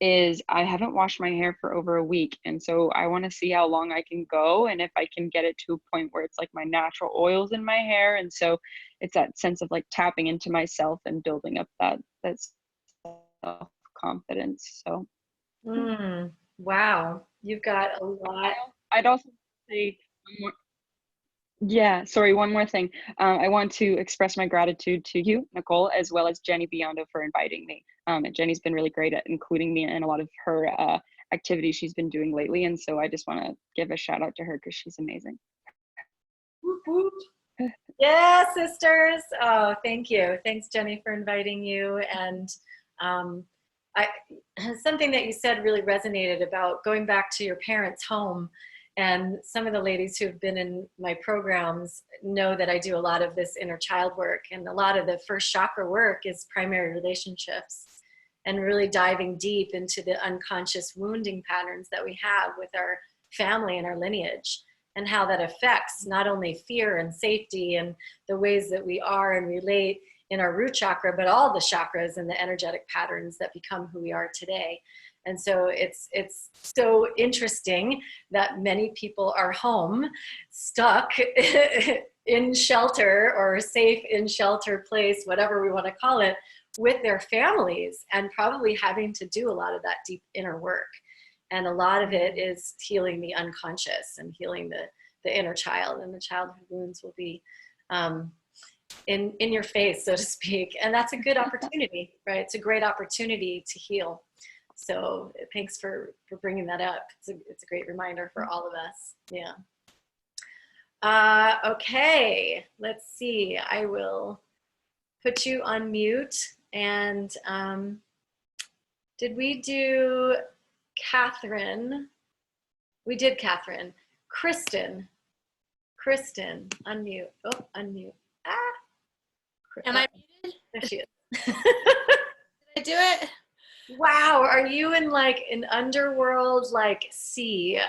is I haven't washed my hair for over a week. And so I want to see how long I can go and if I can get it to a point where it's like my natural oils in my hair. And so it's that sense of like tapping into myself and building up that self-confidence. So Wow, you've got a lot. I'd also say one more thing. I want to express my gratitude to you, Nicole, as well as Jenny Biondo for inviting me. And Jenny's been really great at including me in a lot of her activities she's been doing lately. And so I just want to give a shout out to her because she's amazing. Yeah, sisters. Oh, thank you. Thanks, Jenny, for inviting you. And something that you said really resonated about going back to your parents' home. And some of the ladies who've been in my programs know that I do a lot of this inner child work. And a lot of the first chakra work is primary relationships and really diving deep into the unconscious wounding patterns that we have with our family and our lineage, and how that affects not only fear and safety and the ways that we are and relate in our root chakra, but all the chakras and the energetic patterns that become who we are today. And so it's so interesting that many people are home, stuck in shelter or safe in shelter place, whatever we want to call it, with their families, and probably having to do a lot of that deep inner work. And a lot of it is healing the unconscious and healing the inner child, and the childhood wounds will be in your face, so to speak. And that's a good opportunity, right? It's a great opportunity to heal. So thanks for bringing that up. It's a great reminder for all of us. Yeah. Okay, let's see. I will put you on mute. And did we do Catherine? We did Catherine. Kristen, unmute. Oh, unmute. Am I muted? There she is. Did I do it? Wow, are you in like an underworld like sea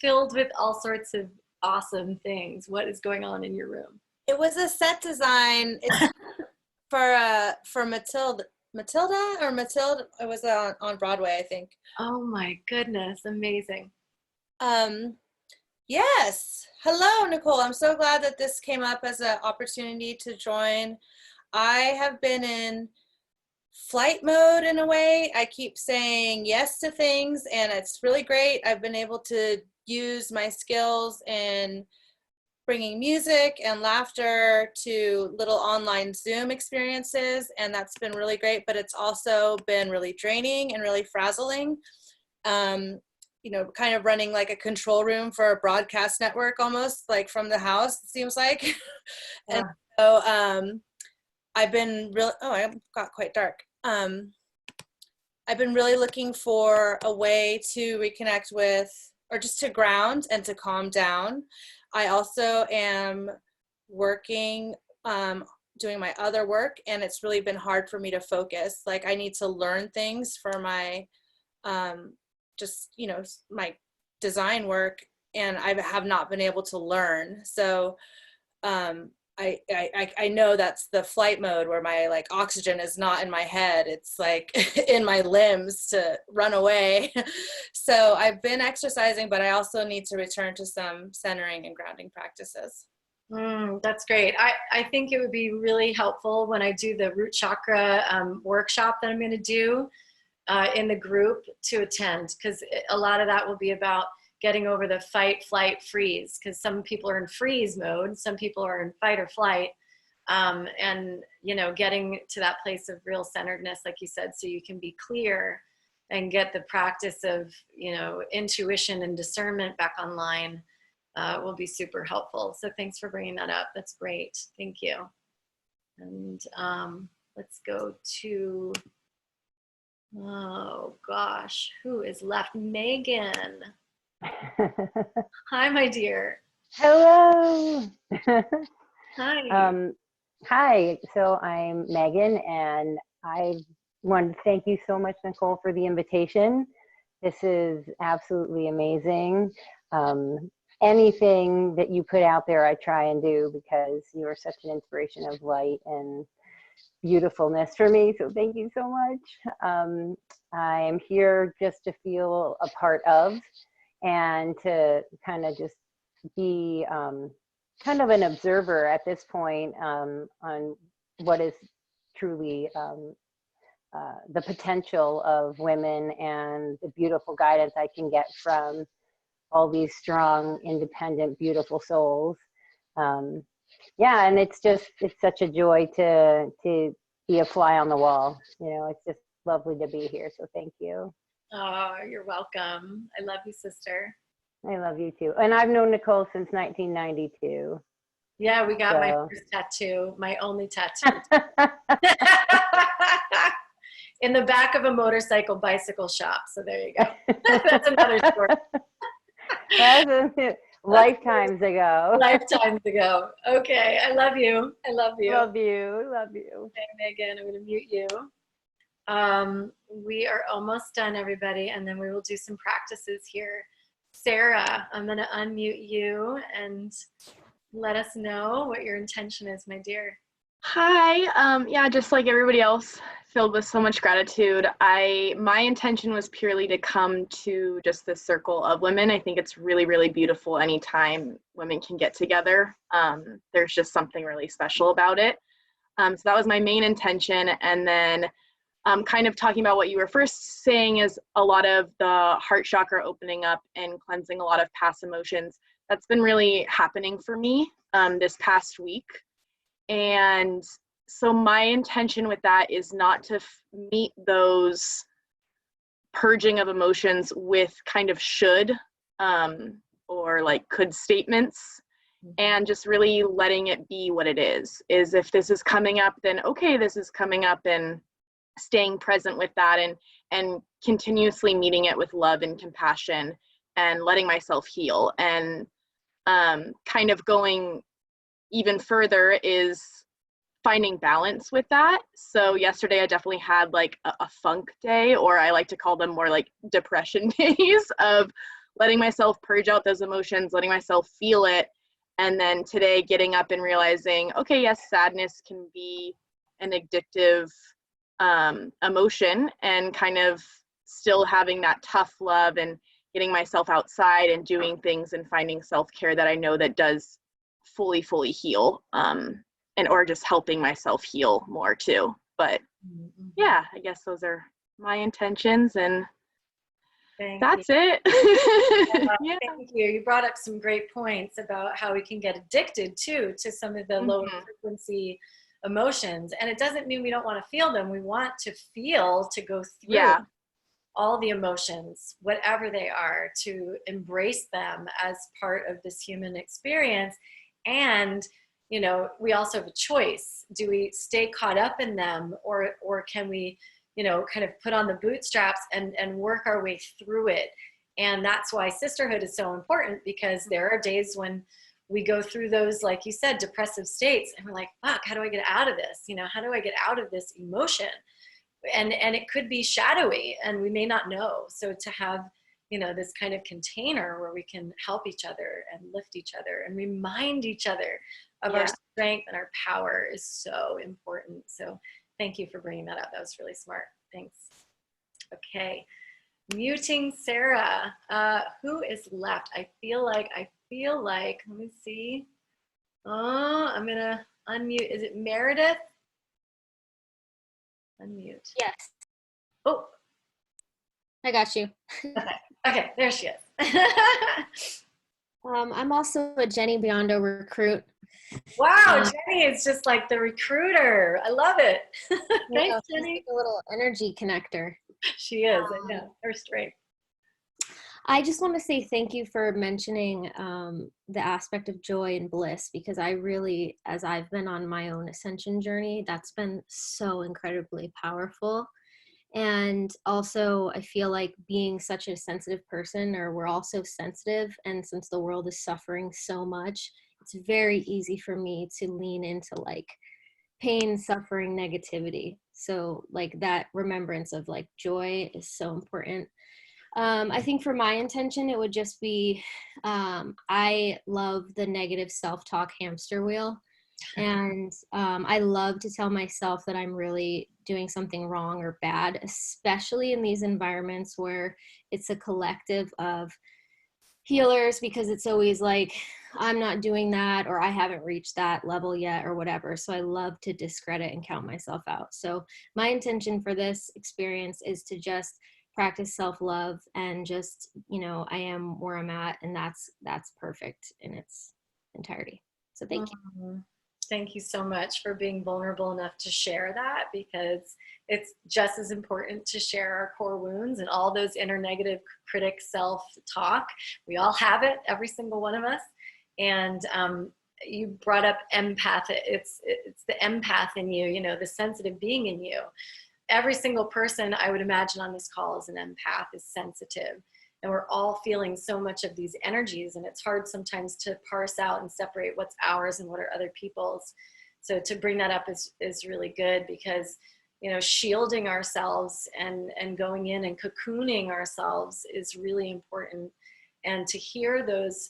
filled with all sorts of awesome things? What is going on in your room? It was a set design. It's for Matilda. It was on Broadway, I think. Oh my goodness, amazing. Yes. Hello, Nicole. I'm so glad that this came up as an opportunity to join. I have been in flight mode in a way. I keep saying yes to things, and it's really great. I've been able to use my skills in bringing music and laughter to little online Zoom experiences, and that's been really great, but it's also been really draining and really frazzling. Kind of running like a control room for a broadcast network, almost like from the house, it seems like. Yeah. And so I've been really, I got quite dark. I've been really looking for a way to reconnect with, or just to ground and to calm down. I also am working, doing my other work, and it's really been hard for me to focus. Like I need to learn things for my, my design work, and I have not been able to learn. So I know that's the flight mode where my like oxygen is not in my head. It's like in my limbs to run away. So I've been exercising, but I also need to return to some centering and grounding practices. That's great. I think it would be really helpful when I do the root chakra workshop that I'm going to do in the group to attend, because a lot of that will be about getting over the fight, flight, freeze, because some people are in freeze mode, some people are in fight or flight, and getting to that place of real centeredness, like you said, so you can be clear and get the practice of intuition and discernment back online will be super helpful. So thanks for bringing that up. That's great. Thank you. And let's go to, oh gosh, who is left? Megan. Hi, my dear. Hello. Hi. Hi. So I'm Megan, and I want to thank you so much, Nicole, for the invitation. This is absolutely amazing. Anything that you put out there, I try and do because you are such an inspiration of light and beautifulness for me. So thank you so much. I'm here just to feel a part of and to kind of just be kind of an observer at this point on what is truly the potential of women and the beautiful guidance I can get from all these strong, independent, beautiful souls. Yeah, and it's such a joy to be a fly on the wall. You know, it's just lovely to be here. So thank you. Oh, you're welcome. I love you, sister. I love you too. And I've known Nicole since 1992. Yeah, we got my So. first tattoo, my only tattoo. In the back of a motorcycle bicycle shop. So there you go. That's another story. That's lifetimes ago. Lifetimes ago. Okay, I love you. I love you. Love you. Love you. Okay, Megan, I'm going to mute you. We are almost done, everybody, and then we will do some practices here. Sarah, I'm going to unmute you and let us know what your intention is, my dear. Hi. Yeah, just like everybody else, filled with so much gratitude. My intention was purely to come to just this circle of women. I think it's really, really beautiful anytime women can get together. There's just something really special about it. So that was my main intention. And then kind of talking about what you were first saying is a lot of the heart chakra opening up and cleansing a lot of past emotions. That's been really happening for me this past week. And so my intention with that is not to meet those purging of emotions with kind of should or like could statements, and just really letting it be what it is if this is coming up, then okay, this is coming up, and staying present with that and continuously meeting it with love and compassion and letting myself heal. And kind of going even further is finding balance with that. So yesterday I definitely had like a funk day, or I like to call them more like depression days of letting myself purge out those emotions, letting myself feel it. And then today getting up and realizing, okay, yes, sadness can be an addictive emotion, and kind of still having that tough love and getting myself outside and doing things and finding self-care that I know that does fully heal, and or just helping myself heal more too. But yeah, I guess those are my intentions, and that's it. Yeah. Thank you. You brought up some great points about how we can get addicted too to some of the lower frequency emotions, and it doesn't mean we don't want to feel them. We want to feel, to go through all the emotions, whatever they are, to embrace them as part of this human experience. And you know, we also have a choice. Do we stay caught up in them, or can we, you know, kind of put on the bootstraps and work our way through it? And that's why sisterhood is so important, because there are days when we go through those, like you said, depressive states, and we're like, fuck, how do I get out of this? You know, how do I get out of this emotion? And it could be shadowy, and we may not know. So to have, you know, this kind of container where we can help each other and lift each other and remind each other of our strength and our power is so important. So thank you for bringing that up. That was really smart. Thanks. Okay. Muting Sarah. Who is left? I feel like, let me see. Oh, I'm going to unmute. Is it Meredith? Unmute. Yes. Oh. I got you. Okay, there she is. I'm also a Jenny Biondo recruit. Wow, Jenny is just like the recruiter. I love it. Thanks, Jenny. She's like a little energy connector. She is, I know. Her strength. I just want to say thank you for mentioning the aspect of joy and bliss, because I really, as I've been on my own ascension journey, that's been so incredibly powerful. And also, I feel like being such a sensitive person, or we're all so sensitive, and since the world is suffering so much, it's very easy for me to lean into like pain, suffering, negativity. So like that remembrance of like joy is so important. I think for my intention, it would just be, I love the negative self-talk hamster wheel. And I love to tell myself that I'm really doing something wrong or bad, especially in these environments where it's a collective of healers, because it's always like, I'm not doing that, or I haven't reached that level yet, or whatever. So I love to discredit and count myself out. So my intention for this experience is to just practice self-love and just, I am where I'm at, and that's perfect in its entirety. So thank you. Thank you so much for being vulnerable enough to share that, because it's just as important to share our core wounds and all those inner negative critic self-talk. We all have it, every single one of us. And you brought up empath. It's the empath in you, the sensitive being in you. Every single person I would imagine on this call is an empath, is sensitive. And we're all feeling so much of these energies, and it's hard sometimes to parse out and separate what's ours and what are other people's. So to bring that up is really good, because shielding ourselves and going in and cocooning ourselves is really important. And to hear those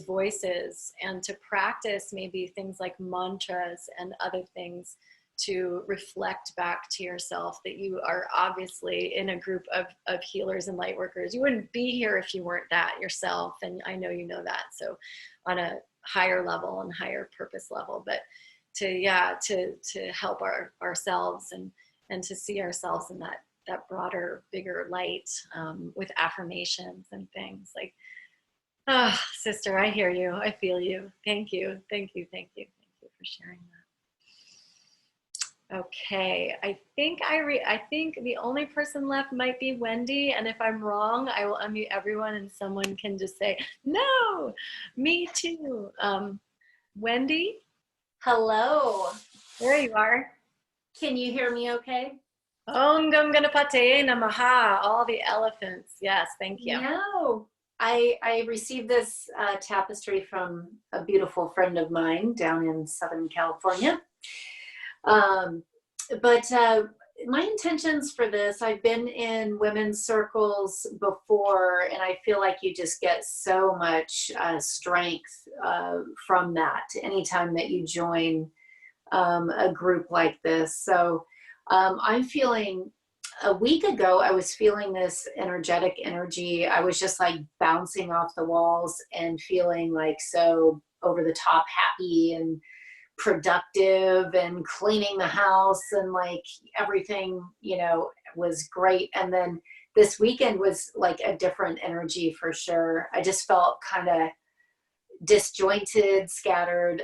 voices and to practice maybe things like mantras and other things to reflect back to yourself that you are obviously in a group of healers and light workers. You wouldn't be here if you weren't that yourself, and I know you know that. So on a higher level and higher purpose level, but to help ourselves and to see ourselves in that broader, bigger light, with affirmations and things like, sister, I hear you, I feel you. Thank you for sharing that. Okay, I think the only person left might be Wendy, and if I'm wrong, I will unmute everyone and someone can just say, no, me too. Wendy? Hello. There you are. Can you hear me okay? Om Gam Ganapataye Namaha, all the elephants. Yes, thank you. No. I received this tapestry from a beautiful friend of mine down in Southern California. But my intentions for this, I've been in women's circles before, and I feel like you just get so much strength from that anytime that you join a group like this. So I'm feeling, a week ago, I was feeling this energetic energy. I was just like bouncing off the walls and feeling like so over the top happy and productive and cleaning the house, and like everything, was great. And then this weekend was like a different energy for sure. I just felt kind of disjointed, scattered,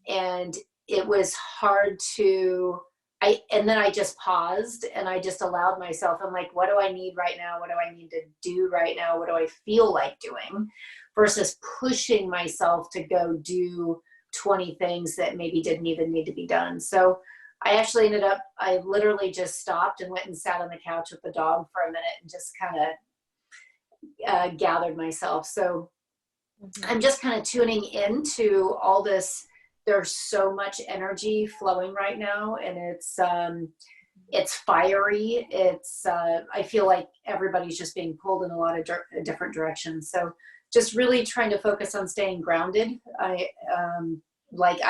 and it was hard to, and then I just paused and I just allowed myself, I'm like, what do I need right now? What do I need to do right now? What do I feel like doing? Versus pushing myself to go do 20 things that maybe didn't even need to be done. So I actually I literally just stopped and went and sat on the couch with the dog for a minute and just kind of gathered myself. So I'm just kind of tuning into all this. There's so much energy flowing right now, and it's fiery. I feel like everybody's just being pulled in a lot of different directions. So just really trying to focus on staying grounded. I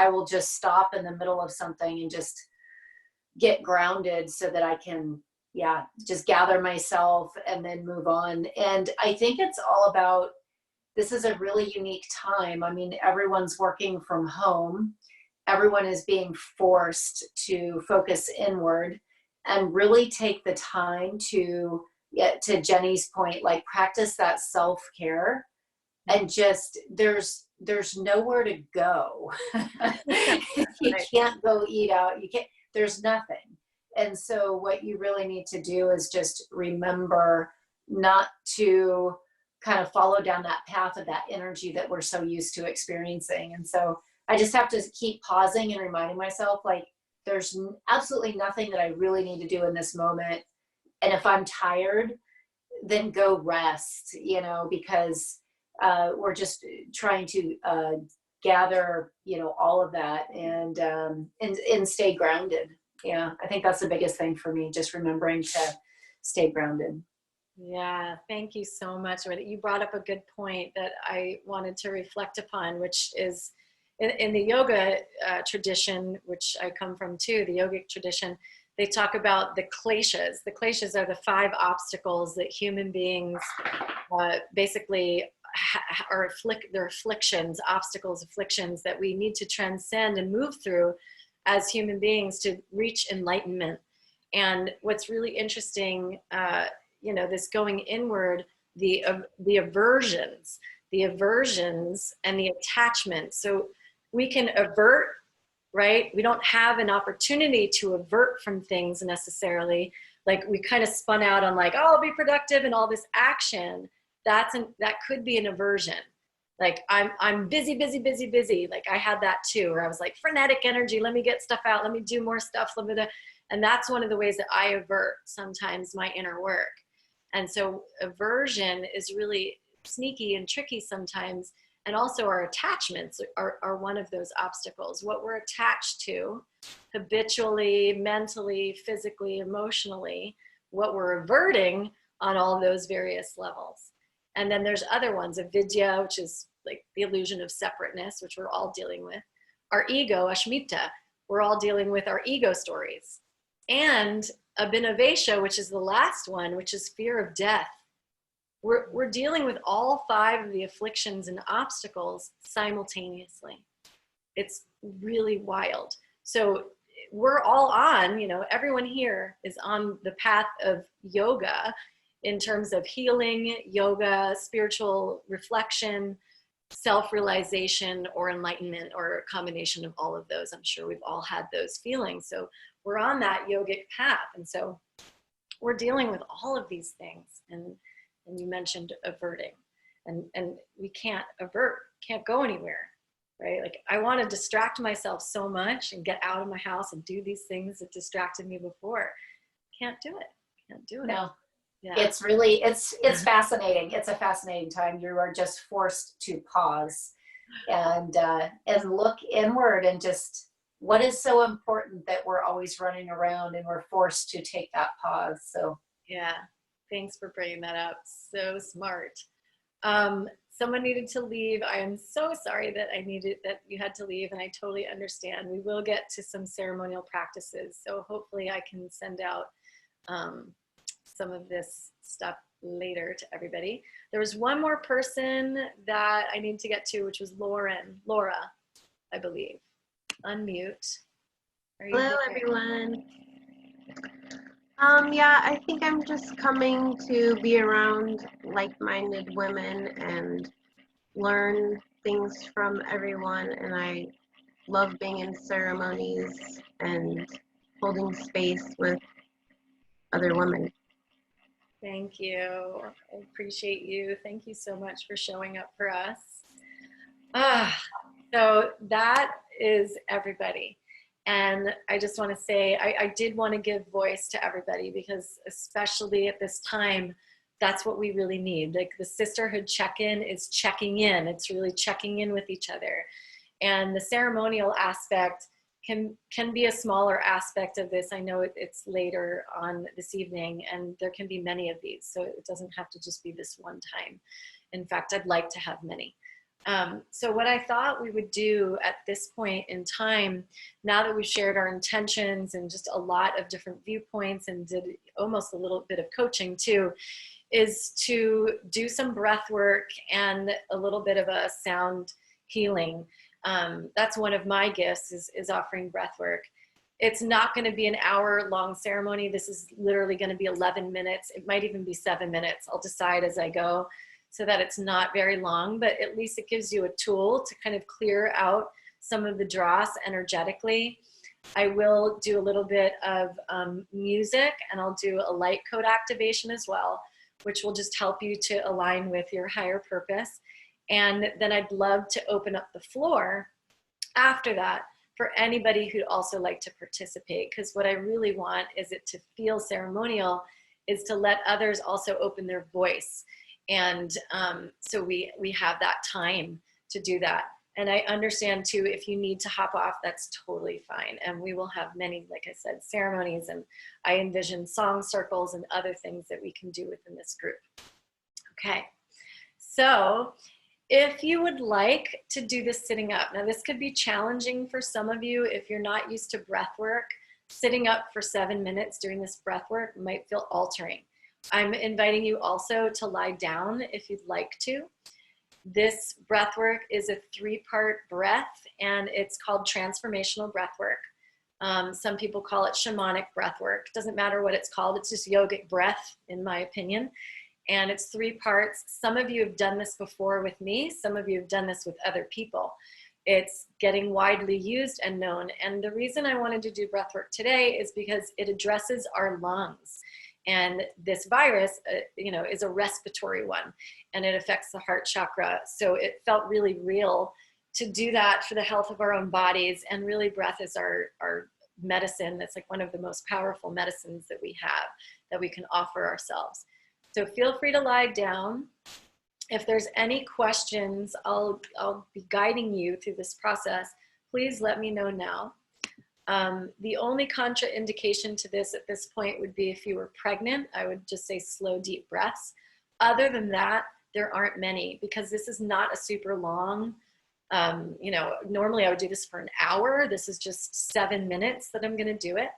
will just stop in the middle of something and just get grounded so that I can, just gather myself and then move on. And I think it's all about, this is a really unique time. I mean, everyone's working from home. Everyone is being forced to focus inward and really take the time to Jenny's point, like practice that self-care. And just there's nowhere to go. You can't go eat out. There's nothing. And so what you really need to do is just remember not to kind of follow down that path of that energy that we're so used to experiencing. And so I just have to keep pausing and reminding myself, like, there's absolutely nothing that I really need to do in this moment. And if I'm tired, then go rest, because we're just trying to gather, all of that and stay grounded. Yeah, I think that's the biggest thing for me, just remembering to stay grounded. Yeah, thank you so much. You brought up a good point that I wanted to reflect upon, which is in the yoga tradition, which I come from too, the yogic tradition, they talk about the kleshas. The kleshas are the 5 obstacles that human beings basically are they're afflictions, obstacles, afflictions that we need to transcend and move through as human beings to reach enlightenment. And what's really interesting, this going inward, the aversions and the attachments. So we can avert, right? We don't have an opportunity to avert from things necessarily. Like we kind of spun out on like, oh, I'll be productive and all this action. That could be an aversion. Like I'm busy. Like I had that too, where I was like frenetic energy. Let me get stuff out. Let me do more stuff. And that's one of the ways that I avert sometimes my inner work. And so aversion is really sneaky and tricky sometimes. And also our attachments are one of those obstacles. What we're attached to habitually, mentally, physically, emotionally, what we're averting on all those various levels. And then there's other ones, avidya, which is like the illusion of separateness, which we're all dealing with. Our ego, ashmita, we're all dealing with our ego stories. And abhinavesha, which is the last one, which is fear of death. We're dealing with all 5 of the afflictions and obstacles simultaneously. It's really wild. So we're all on, everyone here is on the path of yoga in terms of healing, yoga, spiritual reflection, self-realization, or enlightenment, or a combination of all of those. I'm sure we've all had those feelings. So we're on that yogic path. And so we're dealing with all of these things. And you mentioned averting, and we can't avert, can't go anywhere, right? Like I want to distract myself so much and get out of my house and do these things that distracted me before. Can't do it. No. Yeah. It's really, it's fascinating. It's a fascinating time. You are just forced to pause and look inward and just what is so important that we're always running around and we're forced to take that pause. So yeah. Thanks for bringing that up. So smart. Someone needed to leave. I am so sorry that you had to leave, and I totally understand. We will get to some ceremonial practices, so hopefully I can send out some of this stuff later to everybody. There was one more person that I need to get to, which was Laura, I believe. Unmute. Hello, everyone. Yeah, I think I'm just coming to be around like-minded women and learn things from everyone, and I love being in ceremonies and holding space with other women. Thank you. I appreciate you. Thank you so much for showing up for us. So that is everybody. And I just want to say, I did want to give voice to everybody because especially at this time, that's what we really need. Like the sisterhood check-in is checking in. It's really checking in with each other. And the ceremonial aspect can be a smaller aspect of this. I know it's later on this evening and there can be many of these. So it doesn't have to just be this one time. In fact, I'd like to have many. So what I thought we would do at this point in time, now that we've shared our intentions and just a lot of different viewpoints and did almost a little bit of coaching too, is to do some breath work and a little bit of a sound healing. That's one of my gifts is offering breath work. It's not going to be an hour-long ceremony. This is literally going to be 11 minutes. It might even be 7 minutes. I'll decide as I go, so that it's not very long, but at least it gives you a tool to kind of clear out some of the dross energetically. I will do a little bit of music, and I'll do a light code activation as well, which will just help you to align with your higher purpose. And then I'd love to open up the floor after that for anybody who'd also like to participate, because what I really want is it to feel ceremonial, is to let others also open their voice. And so we have that time to do that. And I understand too, if you need to hop off, that's totally fine. And we will have many, like I said, ceremonies, and I envision song circles and other things that we can do within this group. Okay, so if you would like to do this sitting up, now this could be challenging for some of you if you're not used to breath work. Sitting up for 7 minutes doing this breath work might feel altering. I'm inviting you also to lie down if you'd like to. This breath work is a 3-part breath, and it's called transformational breath work. Some people call it shamanic breath work. Doesn't matter what it's called, it's just yogic breath, in my opinion. And it's 3 parts. Some of you have done this before with me. Some of you have done this with other people. It's getting widely used and known. And the reason I wanted to do breath work today is because it addresses our lungs. And this virus, is a respiratory one, and it affects the heart chakra. So it felt really real to do that for the health of our own bodies. And really, breath is our medicine. That's like one of the most powerful medicines that we have, that we can offer ourselves. So feel free to lie down. If there's any questions, I'll be guiding you through this process. Please let me know now. The only contraindication to this at this point would be if you were pregnant. I would just say slow, deep breaths. Other than that, there aren't many, because this is not a super long, normally I would do this for an hour. This is just 7 minutes that I'm gonna do it.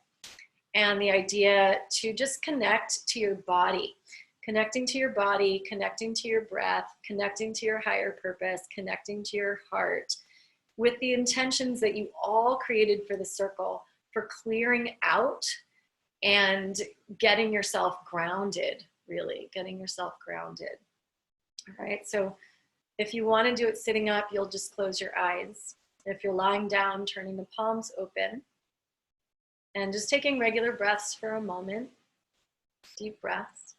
And the idea to just connect to your body, connecting to your body, connecting to your breath, connecting to your higher purpose, connecting to your heart, with the intentions that you all created for the circle, for clearing out and getting yourself grounded, really getting yourself grounded. All right, so if you want to do it sitting up, you'll just close your eyes. If you're lying down, turning the palms open and just taking regular breaths for a moment, deep breaths.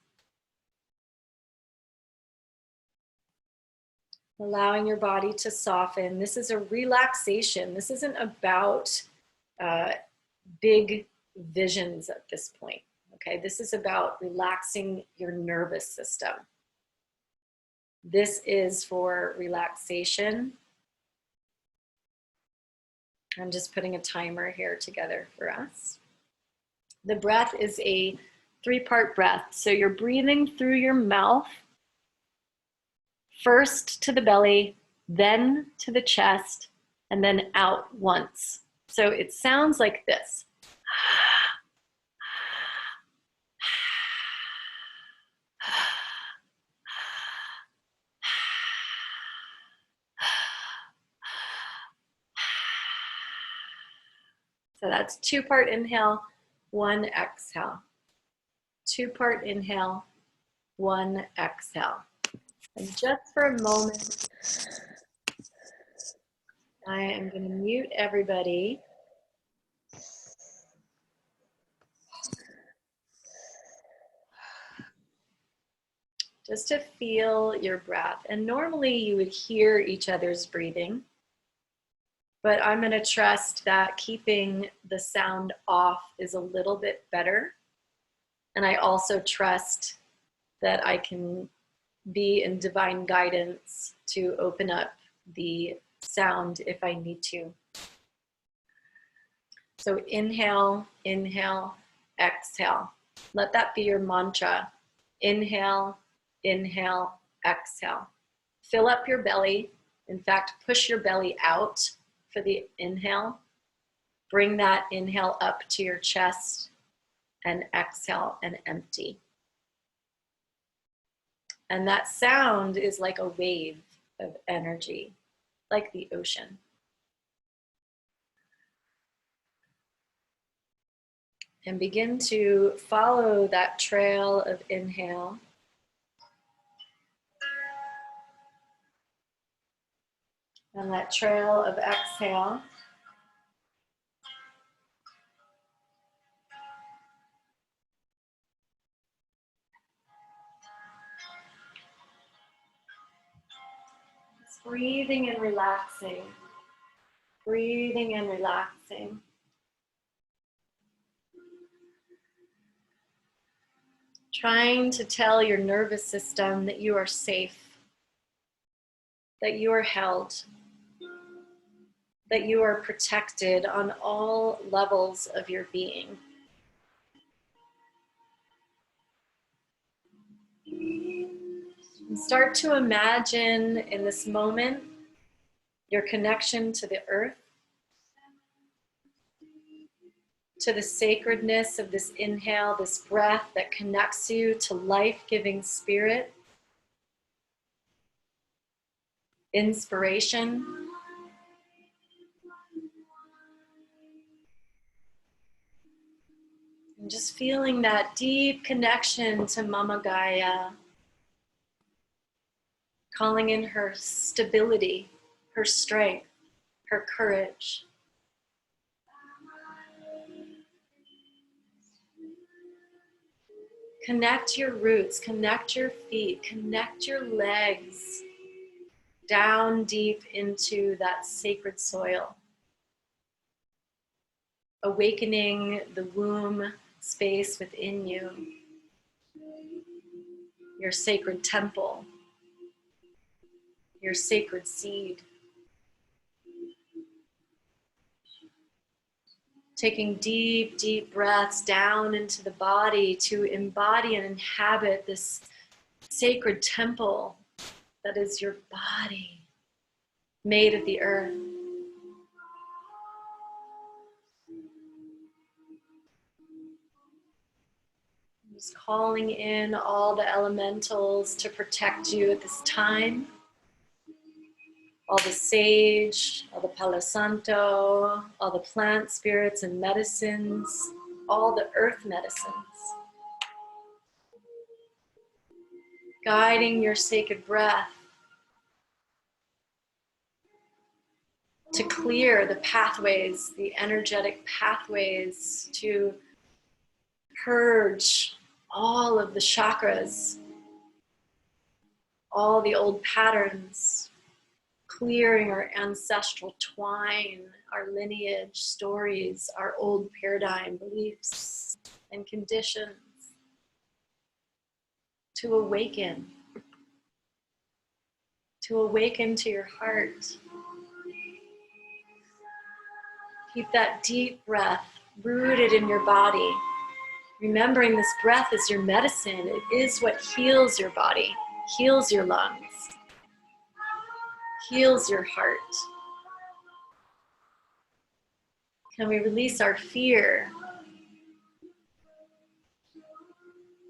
Allowing your body to soften. This is a relaxation. This isn't about big visions at this point, okay? This is about relaxing your nervous system. This is for relaxation. I'm just putting a timer here together for us. The breath is a 3-part breath. So you're breathing through your mouth, first to the belly, then to the chest, and then out once. So it sounds like this. So that's 2-part inhale, 1 exhale. 2-part inhale, 1 exhale. And just for a moment, I am going to mute everybody. Just to feel your breath. And normally you would hear each other's breathing, but I'm going to trust that keeping the sound off is a little bit better. And I also trust that I can be in divine guidance to open up the sound if I need to. So inhale, inhale, exhale. Let that be your mantra. Inhale, inhale, exhale. Fill up your belly. In fact, push your belly out for the inhale. Bring that inhale up to your chest, and exhale and empty. And that sound is like a wave of energy, like the ocean. And begin to follow that trail of inhale. And that trail of exhale. Just breathing and relaxing. Breathing and relaxing. Trying to tell your nervous system that you are safe, that you are held, that you are protected on all levels of your being. And start to imagine in this moment your connection to the earth, to the sacredness of this inhale, this breath that connects you to life-giving spirit, inspiration. And just feeling that deep connection to Mama Gaia, calling in her stability, her strength, her courage. Connect your roots, connect your feet, connect your legs down deep into that sacred soil. Awakening the womb space within you, your sacred temple, your sacred seed. Taking deep, deep breaths down into the body to embody and inhabit this sacred temple that is your body, made of the earth. Just calling in all the elementals to protect you at this time. All the sage, all the Palo Santo, all the plant spirits and medicines, all the earth medicines. Guiding your sacred breath to clear the pathways, the energetic pathways, to purge all of the chakras, all the old patterns, clearing our ancestral twine, our lineage, stories, our old paradigm beliefs and conditions, to awaken to your heart. Keep that deep breath rooted in your body, remembering this breath is your medicine. It is what heals your body, heals your lungs, heals your heart. Can we release our fear?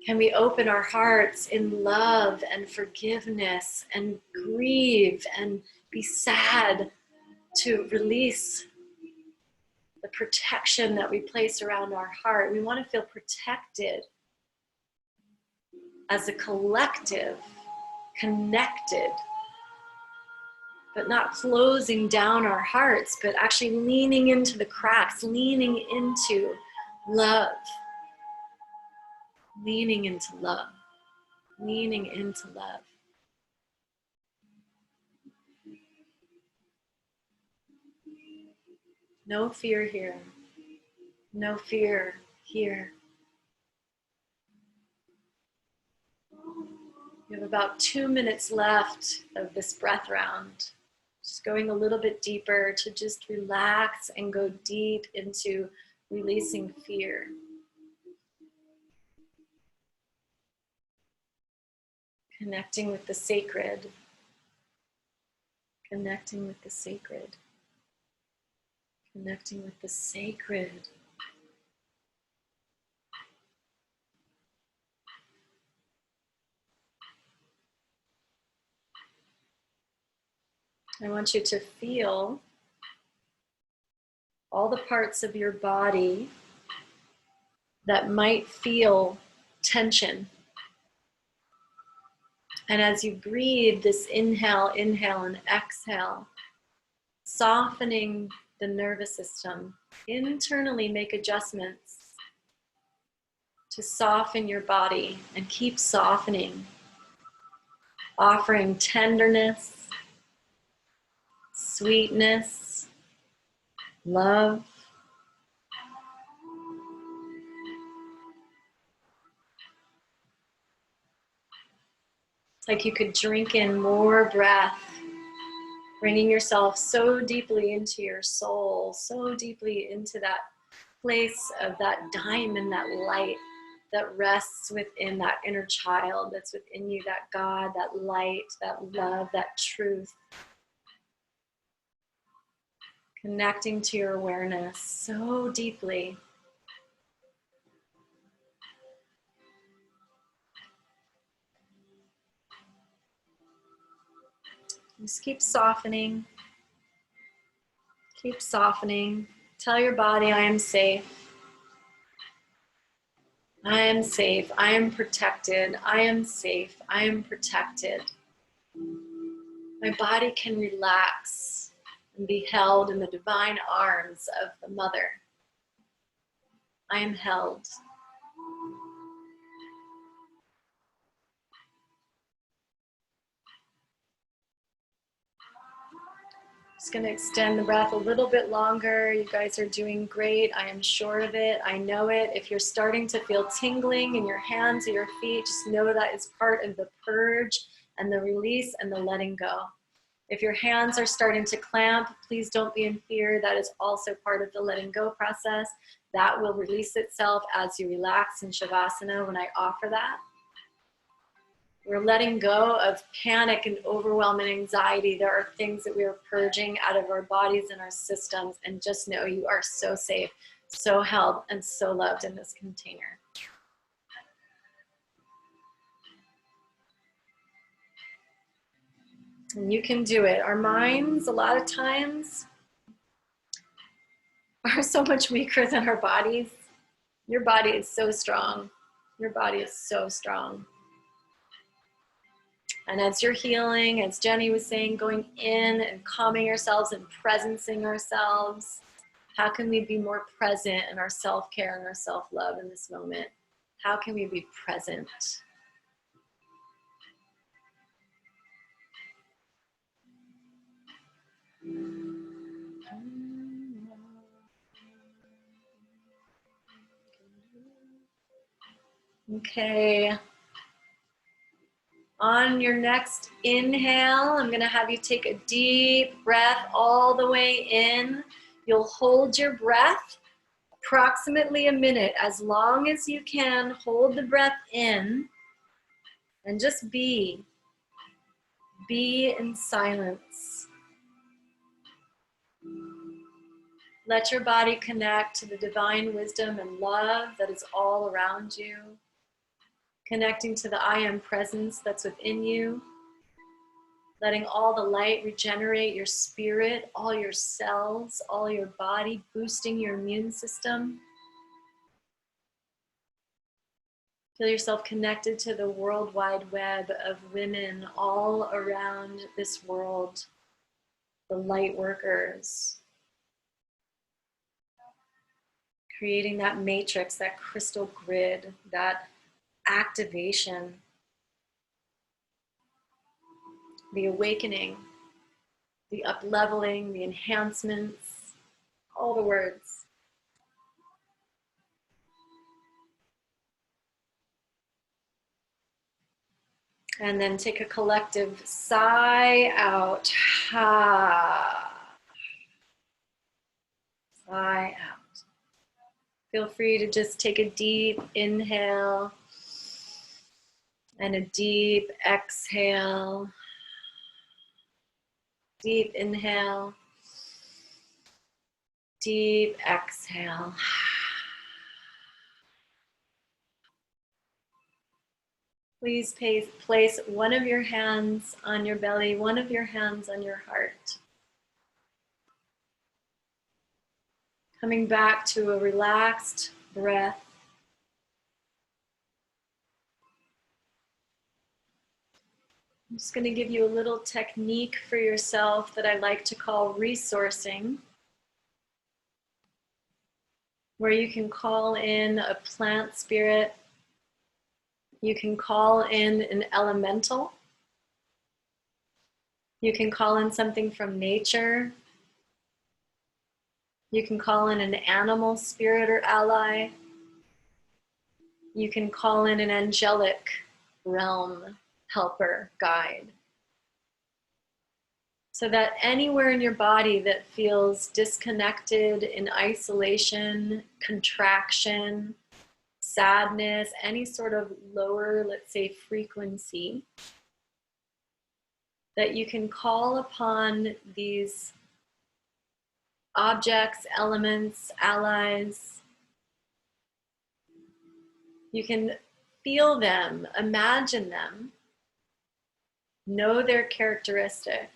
Can we open our hearts in love and forgiveness and grieve and be sad to release the protection that we place around our heart? We want to feel protected as a collective, connected, but not closing down our hearts, but actually leaning into the cracks, leaning into love, leaning into love, leaning into love. No fear here, no fear here. We have about 2 minutes left of this breath round. Just going a little bit deeper to just relax and go deep into releasing fear. Connecting with the sacred. Connecting with the sacred. Connecting with the sacred. I want you to feel all the parts of your body that might feel tension. And as you breathe this inhale, inhale, and exhale, softening the nervous system, internally make adjustments to soften your body and keep softening, offering tenderness, sweetness, love. It's like you could drink in more breath Bringing yourself so deeply into your soul, so deeply into that place of that diamond, that light that rests within that inner child that's within you, that God, that light, that love, that truth. Connecting to your awareness so deeply. Just keep softening. Keep softening. Tell your body, I am safe. I am safe. I am protected. I am safe. I am protected. My body can relax and be held in the divine arms of the mother. I am held. Just going to extend the breath a little bit longer. You guys are doing great. I am sure of it. I know it. If you're starting to feel tingling in your hands or your feet, just know that is part of the purge and the release and the letting go. If your hands are starting to clamp, please don't be in fear. That is also part of the letting go process. That will release itself as you relax in Shavasana when I offer that. We're letting go of panic and overwhelming anxiety. There are things that we are purging out of our bodies and our systems, and just know you are so safe, so held, and so loved in this container. And you can do it. Our minds, a lot of times, are so much weaker than our bodies. Your body is so strong. Your body is so strong. And as you're healing, as Jenny was saying, going in and calming ourselves and presencing ourselves, how can we be more present in our self-care and our self-love in this moment? How can we be present? Okay. On your next inhale, I'm going to have you take a deep breath all the way in. You'll hold your breath approximately a minute. As long as you can, hold the breath in and just be. Be in silence. Let your body connect to the divine wisdom and love that is all around you. Connecting to the I am presence that's within you. Letting all the light regenerate your spirit, all your cells, all your body, boosting your immune system. Feel yourself connected to the world wide web of women all around this world, the light workers. Creating that matrix, that crystal grid, that activation, the awakening, the up-leveling, the enhancements, all the words. And then take a collective sigh out. Ha. Sigh out. Feel free to just take a deep inhale and a deep exhale. Deep inhale. Deep exhale. Please place one of your hands on your belly, one of your hands on your heart. Coming back to a relaxed breath. I'm just going to give you a little technique for yourself that I like to call resourcing, where you can call in a plant spirit. You can call in an elemental. You can call in something from nature. You can call in an animal spirit or ally. You can call in an angelic realm helper, guide. So that anywhere in your body that feels disconnected, in isolation, contraction, sadness, any sort of lower, let's say, frequency, that you can call upon these objects, elements, allies. You can feel them, imagine them, know their characteristics,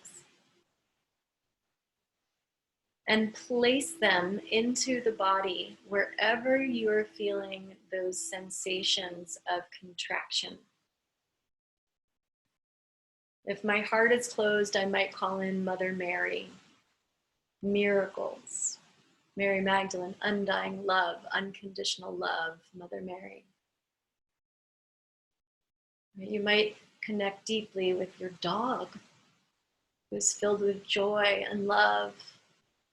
and place them into the body wherever you're feeling those sensations of contraction. If my heart is closed, I might call in Mother Mary, miracles, Mary Magdalene, undying love, unconditional love, Mother Mary. You might connect deeply with your dog, who's filled with joy and love,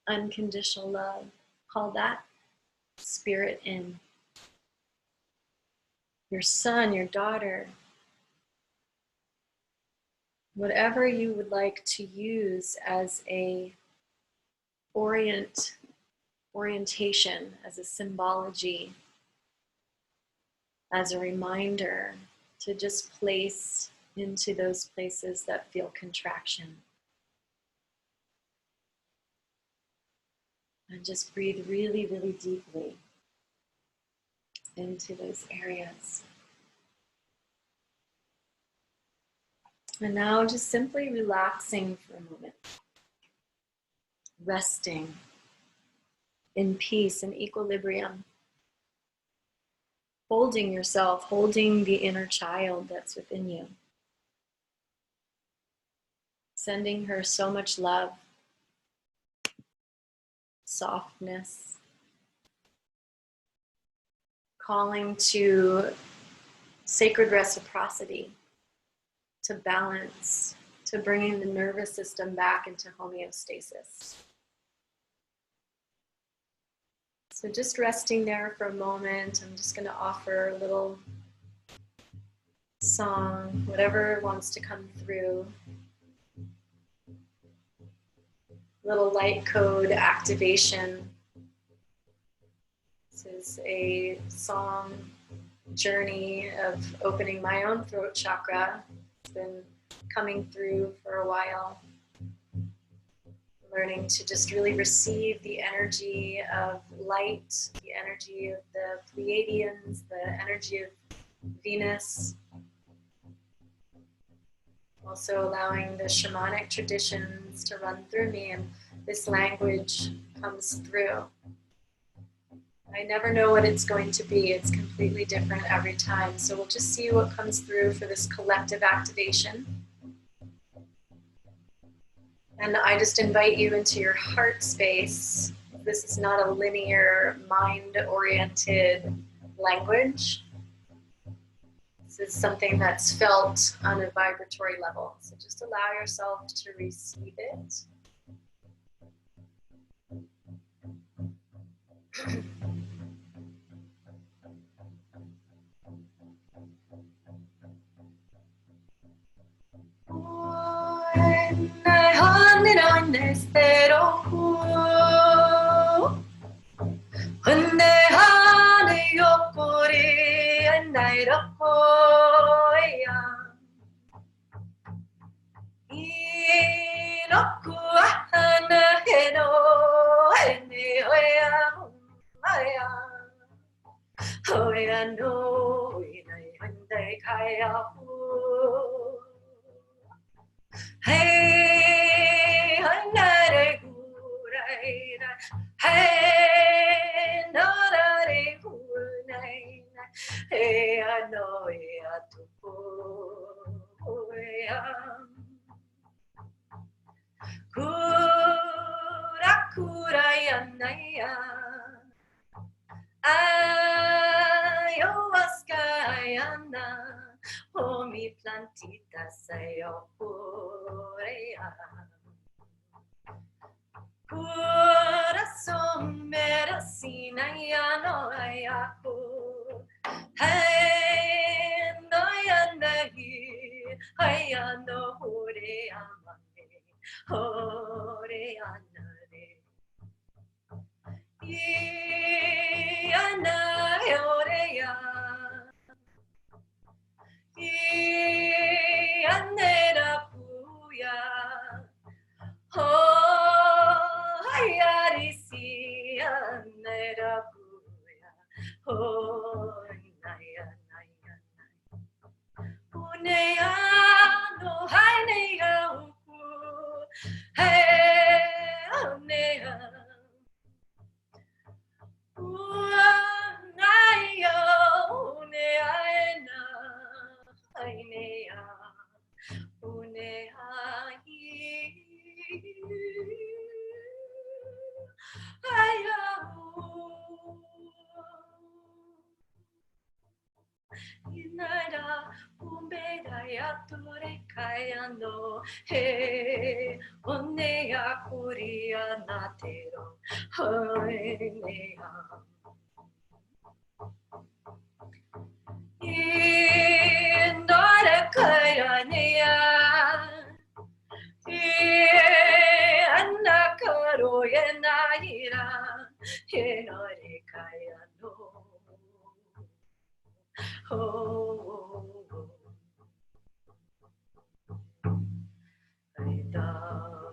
unconditional love. Call that spirit in. Your son, your daughter, whatever you would like to use as a orientation, as a symbology, as a reminder to just place into those places that feel contraction. And just breathe really, really deeply into those areas. And now just simply relaxing for a moment. Resting in peace and equilibrium. Holding yourself, holding the inner child that's within you. Sending her so much love, softness. Calling to sacred reciprocity, to balance, to bringing the nervous system back into homeostasis. So just resting there for a moment, I'm just going to offer a little song, whatever wants to come through. Little light code activation. This is a song journey of opening my own throat chakra. It's been coming through for a while. Learning to just really receive the energy of light, the energy of the Pleiadians, the energy of Venus. Also allowing the shamanic traditions to run through me, and this language comes through. I never know what it's going to be. It's completely different every time. So we'll just see what comes through for this collective activation. And I just invite you into your heart space. This is not a linear, mind-oriented language. This is something that's felt on a vibratory level. So just allow yourself to receive it. Hey, hanare guraira. Hey, norare gunaina. Hey, anoia tupoia. Kura kurayanaya. Ayahuasca ayana. Homi plantita sayo purea. Corazón medicina ya no ayaku. Hey, no ya nahi, ay no hure amane. Hore anare. Ye ana hore ya. Ye anera puya. Oh, hayarisi anera puya. Oh, naya naya. Unea no hainea uku. Hey, unea. Naya unea ena. Hainea. Unea hi. Inaira umbeda ya tore kayano he onea kuria natero hoenea indora kayanea anna karo yenaira yenore kayano oh, I love.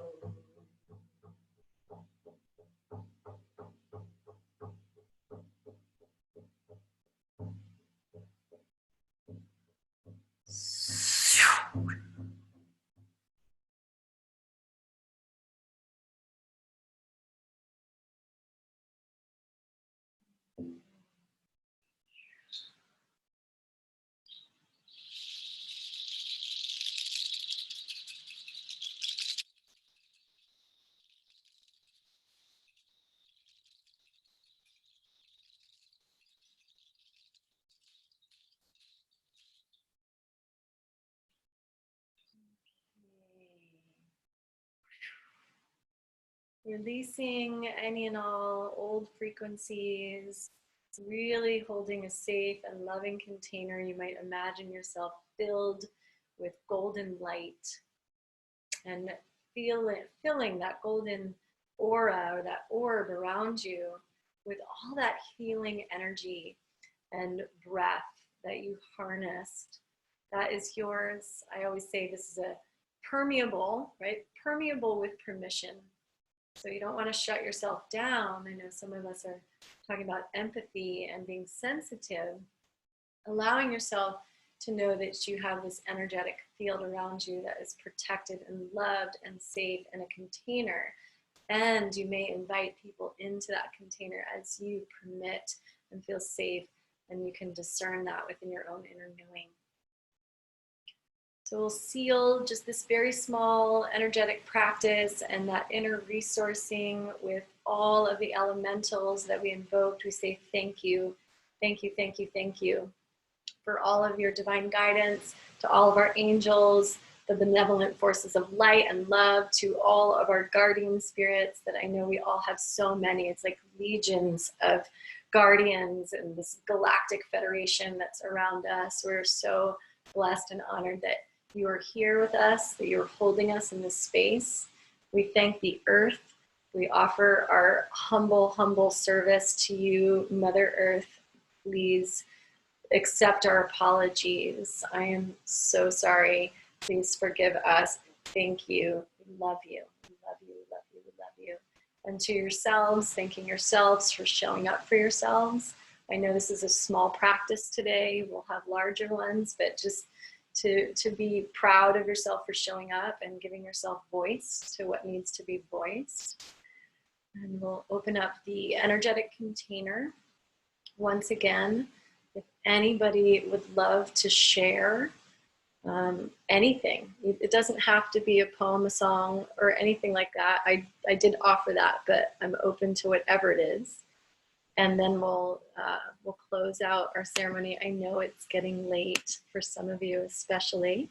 Releasing any and all old frequencies, really holding a safe and loving container. You might imagine yourself filled with golden light and filling that golden aura or that orb around you with all that healing energy and breath that you harnessed. That is yours. I always say this is a permeable, right? Permeable with permission. So you don't want to shut yourself down. I know some of us are talking about empathy and being sensitive, allowing yourself to know that you have this energetic field around you that is protected and loved and safe in a container. And you may invite people into that container as you permit and feel safe, and you can discern that within your own inner knowing. So we'll seal just this very small energetic practice and that inner resourcing with all of the elementals that we invoked. We say thank you, thank you, thank you, thank you for all of your divine guidance, to all of our angels, the benevolent forces of light and love, to all of our guardian spirits that I know we all have so many. It's like legions of guardians and this galactic federation that's around us. We're so blessed and honored that you are here with us, that you're holding us in this space. We thank the earth. We offer our humble service to you, Mother Earth. Please accept our apologies. I am so sorry. Please forgive us. Thank you. We love you. We love you. We love you. We love you. And to yourselves, thanking yourselves for showing up for yourselves. I know this is a small practice today. We'll have larger ones, but just to be proud of yourself for showing up and giving yourself voice to what needs to be voiced. And we'll open up the energetic container. Once again, if anybody would love to share anything, it doesn't have to be a poem, a song, or anything like that. I did offer that, but I'm open to whatever it is. And then we'll close out our ceremony. I know it's getting late for some of you, especially.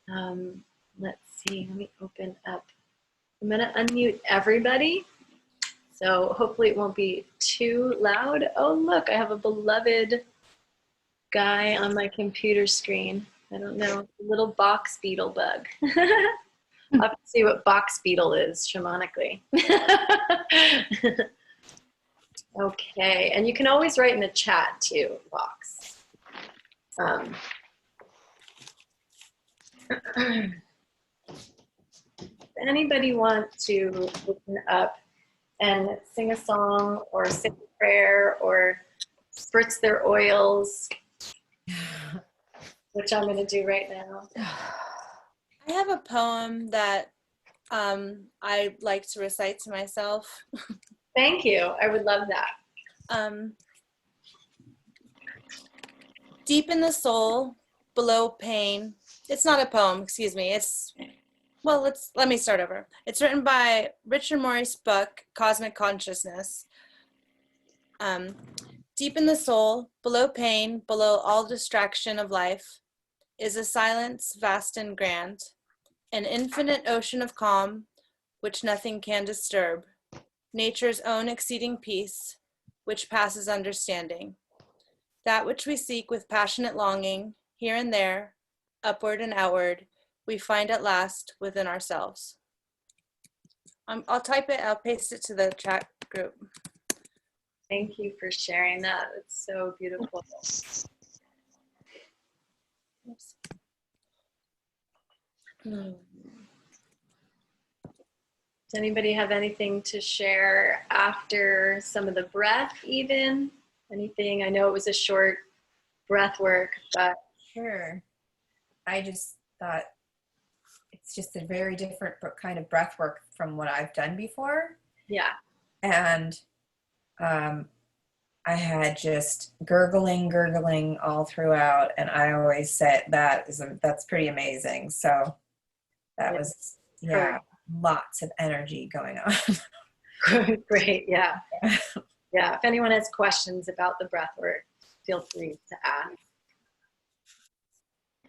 Let's see. Let me open up. I'm going to unmute everybody. So hopefully it won't be too loud. Oh, look, I have a beloved guy on my computer screen. I don't know, a little box beetle bug. I'll have to see what box beetle is shamanically. Okay, and you can always write in the chat too, Box. Anybody want to open up and sing a song or say a prayer or spritz their oils, which I'm going to do right now? I have a poem that I like to recite to myself. Thank you. I would love that. Deep in the soul, below pain. It's not a poem, excuse me. Let me start over. It's written by Richard Maurice Buck, Cosmic Consciousness. Deep in the soul, below pain, below all distraction of life, is a silence vast and grand, an infinite ocean of calm, which nothing can disturb, nature's own exceeding peace, which passes understanding. That which we seek with passionate longing, here and there, upward and outward, we find at last within ourselves. I'll type it, I'll paste it to the chat group. Thank you for sharing that. It's so beautiful. Oops. Does anybody have anything to share after some of the breath even? Anything? I know it was a short breath work, but. Sure. I just thought it's just a very different kind of breath work from what I've done before. Yeah. And I had just gurgling all throughout, and I always said that's pretty amazing. So that was, yeah, lots of energy going on. Great, yeah. Yeah, if anyone has questions about the breath work, feel free to ask.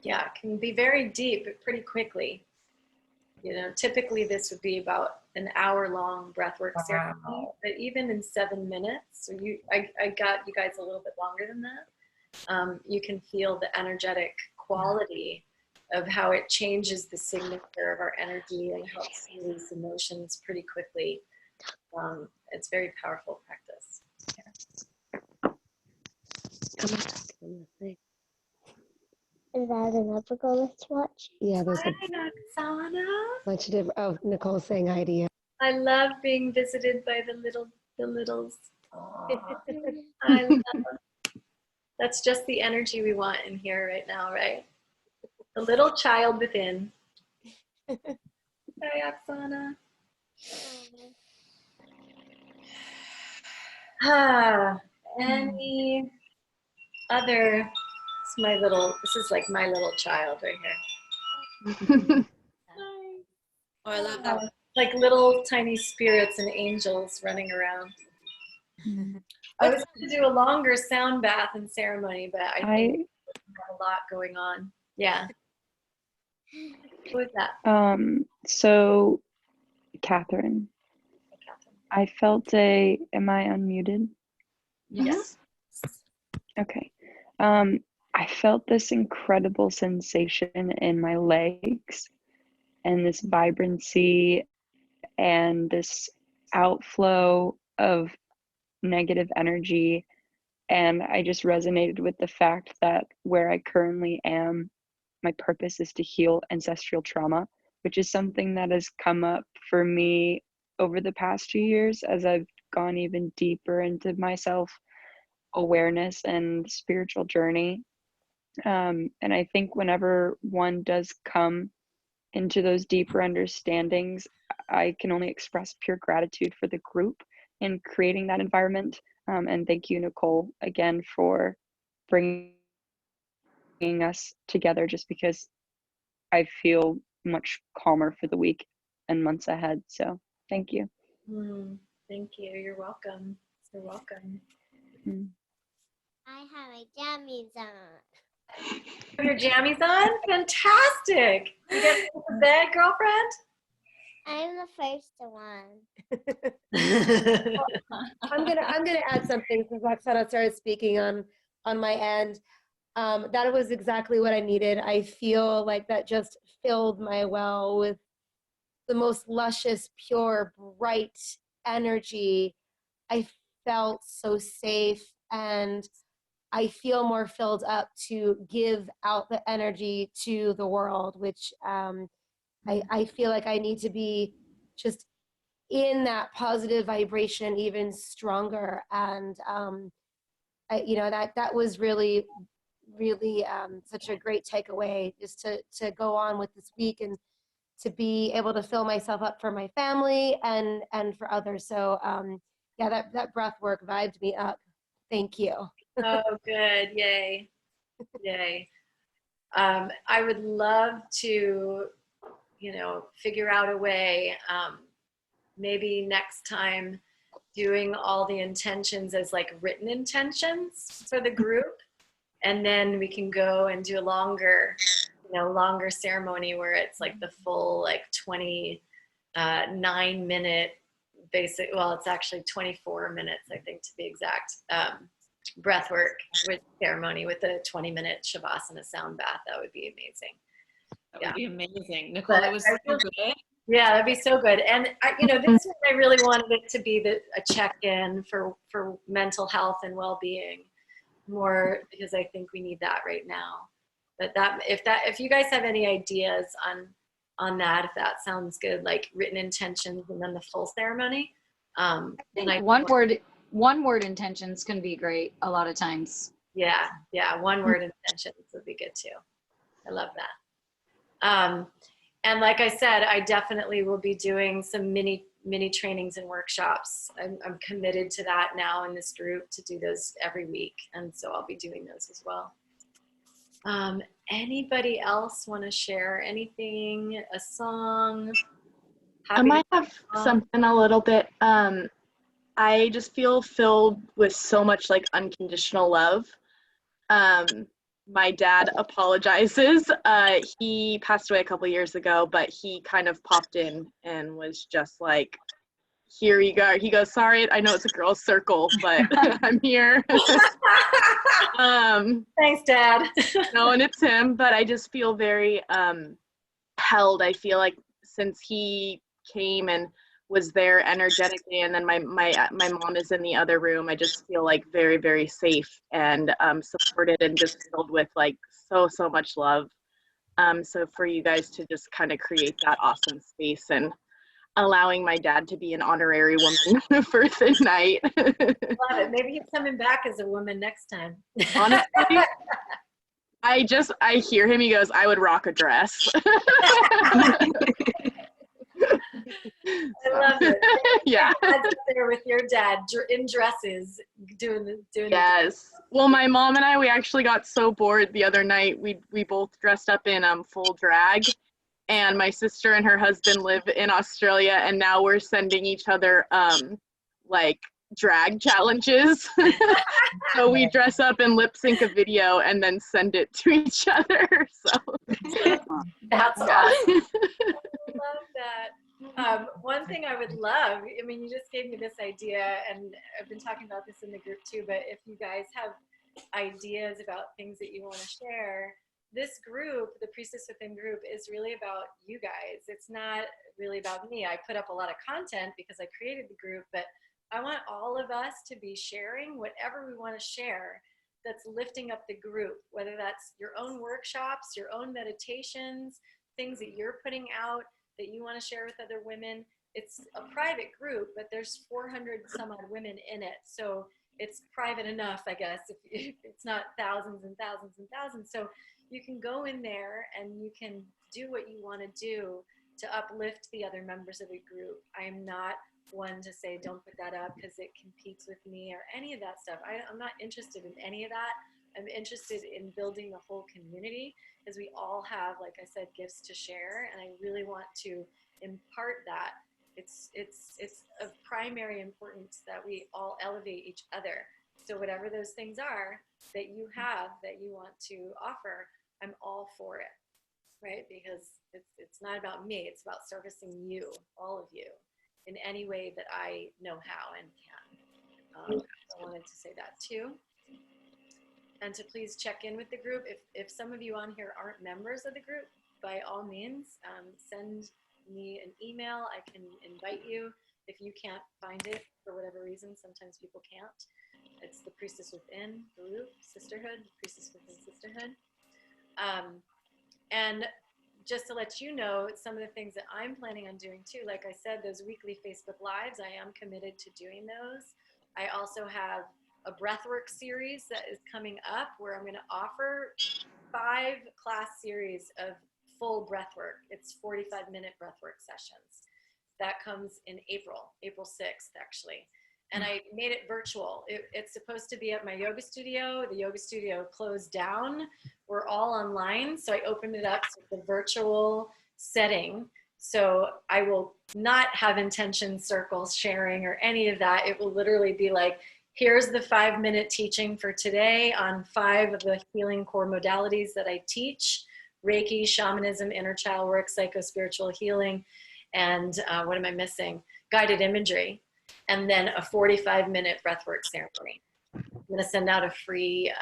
Yeah, it can be very deep, but pretty quickly. You know, typically this would be about an hour-long breathwork ceremony, but even in 7 minutes, so I got you guys a little bit longer than that. You can feel the energetic quality of how it changes the signature of our energy and helps release emotions pretty quickly. It's very powerful practice. Is that another girl to watch? Yeah, there's Hi, Oksana. bunch of different. Oh, Nicole's saying hi to you. I love being visited by the littles. I love. That's just the energy we want in here right now, right? The little child within. Hi, Oksana. Any other? This is like my little child right here. Oh, I love that. Like little tiny spirits and angels running around. I was going to do a longer sound bath and ceremony, but I think we have a lot going on. Yeah. Who is that? So Catherine. I felt am I unmuted? Yes. Okay. I felt this incredible sensation in my legs and this vibrancy and this outflow of negative energy. And I just resonated with the fact that where I currently am, my purpose is to heal ancestral trauma, which is something that has come up for me over the past 2 years as I've gone even deeper into my self-awareness and spiritual journey. And I think whenever one does come into those deeper understandings, I can only express pure gratitude for the group in creating that environment. And thank you, Nicole, again for bringing us together, just because I feel much calmer for the week and months ahead. So thank you. Thank you. You're welcome. You're welcome. I have my jammies on. Your jammies on? Fantastic. You get to bed, girlfriend? I'm the first one. I'm gonna add something since Oksana started speaking on my end. That was exactly what I needed. I feel like that just filled my well with the most luscious, pure, bright energy. I felt so safe, and I feel more filled up to give out the energy to the world, which I feel like I need to be just in that positive vibration even stronger. And that was really such a great takeaway, just to go on with this week and to be able to fill myself up for my family and for others. So yeah, that breath work vibed me up. Thank you. Oh, good. Yay. Yay. I would love to, figure out a way, maybe next time, doing all the intentions as like written intentions for the group. And then we can go and do a longer ceremony where it's like the full, like 9-minute basic, well, it's actually 24 minutes, I think, to be exact, breath work with ceremony with a 20-minute shavasana sound bath. That would be amazing. That would be amazing. Nicole, it was so good. Yeah, that'd be so good. And this one, I really wanted it to be a check-in for mental health and well-being more, because I think we need that right now. But if you guys have any ideas on that, if that sounds good, like written intentions and then the full ceremony. One word intentions can be great a lot of times. Yeah, one word intentions would be good too. I love that. And like I said, I definitely will be doing some mini trainings and workshops. I'm committed to that now in this group, to do those every week. And so I'll be doing those as well. Anybody else want to share anything? A song? I might have something a little bit. I just feel filled with so much like unconditional love. My dad apologizes. He passed away a couple years ago, but he kind of popped in and was just like, here you go. He goes, sorry, I know it's a girl's circle, but I'm here. Thanks, Dad. No, and it's him, but I just feel very held. I feel like since he came and was there energetically, and then my mom is in the other room, I just feel like very, very safe and supported and just filled with like so much love. So for you guys to just kind of create that awesome space and allowing my dad to be an honorary woman for the night. Love it. Maybe he's coming back as a woman next time. Honestly, I hear him, he goes, I would rock a dress. I love it. Yeah. Dad's up there with your dad in dresses doing Yes. Well, my mom and I, we actually got so bored the other night. We both dressed up in full drag, and my sister and her husband live in Australia, and now we're sending each other like drag challenges. So we dress up and lip sync a video and then send it to each other. So that's awesome. I love that. One thing I would love, I mean, you just gave me this idea, and I've been talking about this in the group too, but if you guys have ideas about things that you want to share, this group, the Priestess Within group, is really about you guys. It's not really about me. I put up a lot of content because I created the group, but I want all of us to be sharing whatever we want to share that's lifting up the group, whether that's your own workshops, your own meditations, things that you're putting out that you want to share with other women. It's a private group, but there's 400 some odd women in it. So it's private enough, I guess, if it's not thousands and thousands and thousands. So you can go in there and you can do what you want to do to uplift the other members of the group. I am not one to say, don't put that up because it competes with me or any of that stuff. I'm not interested in any of that. I'm interested in building the whole community, because we all have, like I said, gifts to share, and I really want to impart that. It's of primary importance that we all elevate each other. So whatever those things are that you have that you want to offer, I'm all for it, right? Because it's not about me, it's about servicing you, all of you, in any way that I know how and can. I wanted to say that too. And to please check in with the group. If some of you on here aren't members of the group, by all means, send me an email. I can invite you if you can't find it for whatever reason. Sometimes people can't. It's the Priestess Within group, Sisterhood, Priestess Within Sisterhood. And just to let you know, some of the things that I'm planning on doing too, like I said, those weekly Facebook Lives, I am committed to doing those. I also have a breathwork series that is coming up where I'm going to offer 5 class series of full breathwork. It's 45-minute breathwork sessions. That comes in April 6th, actually. And I made it virtual. It's supposed to be at my yoga studio. The yoga studio closed down. We're all online. So I opened it up to the virtual setting. So I will not have intention circles sharing or any of that. It will literally be like, here's the 5-minute teaching for today on 5 of the healing core modalities that I teach: Reiki, shamanism, inner child work, psycho-spiritual healing, and what am I missing? Guided imagery. And then a 45-minute breathwork ceremony. I'm going to send out a free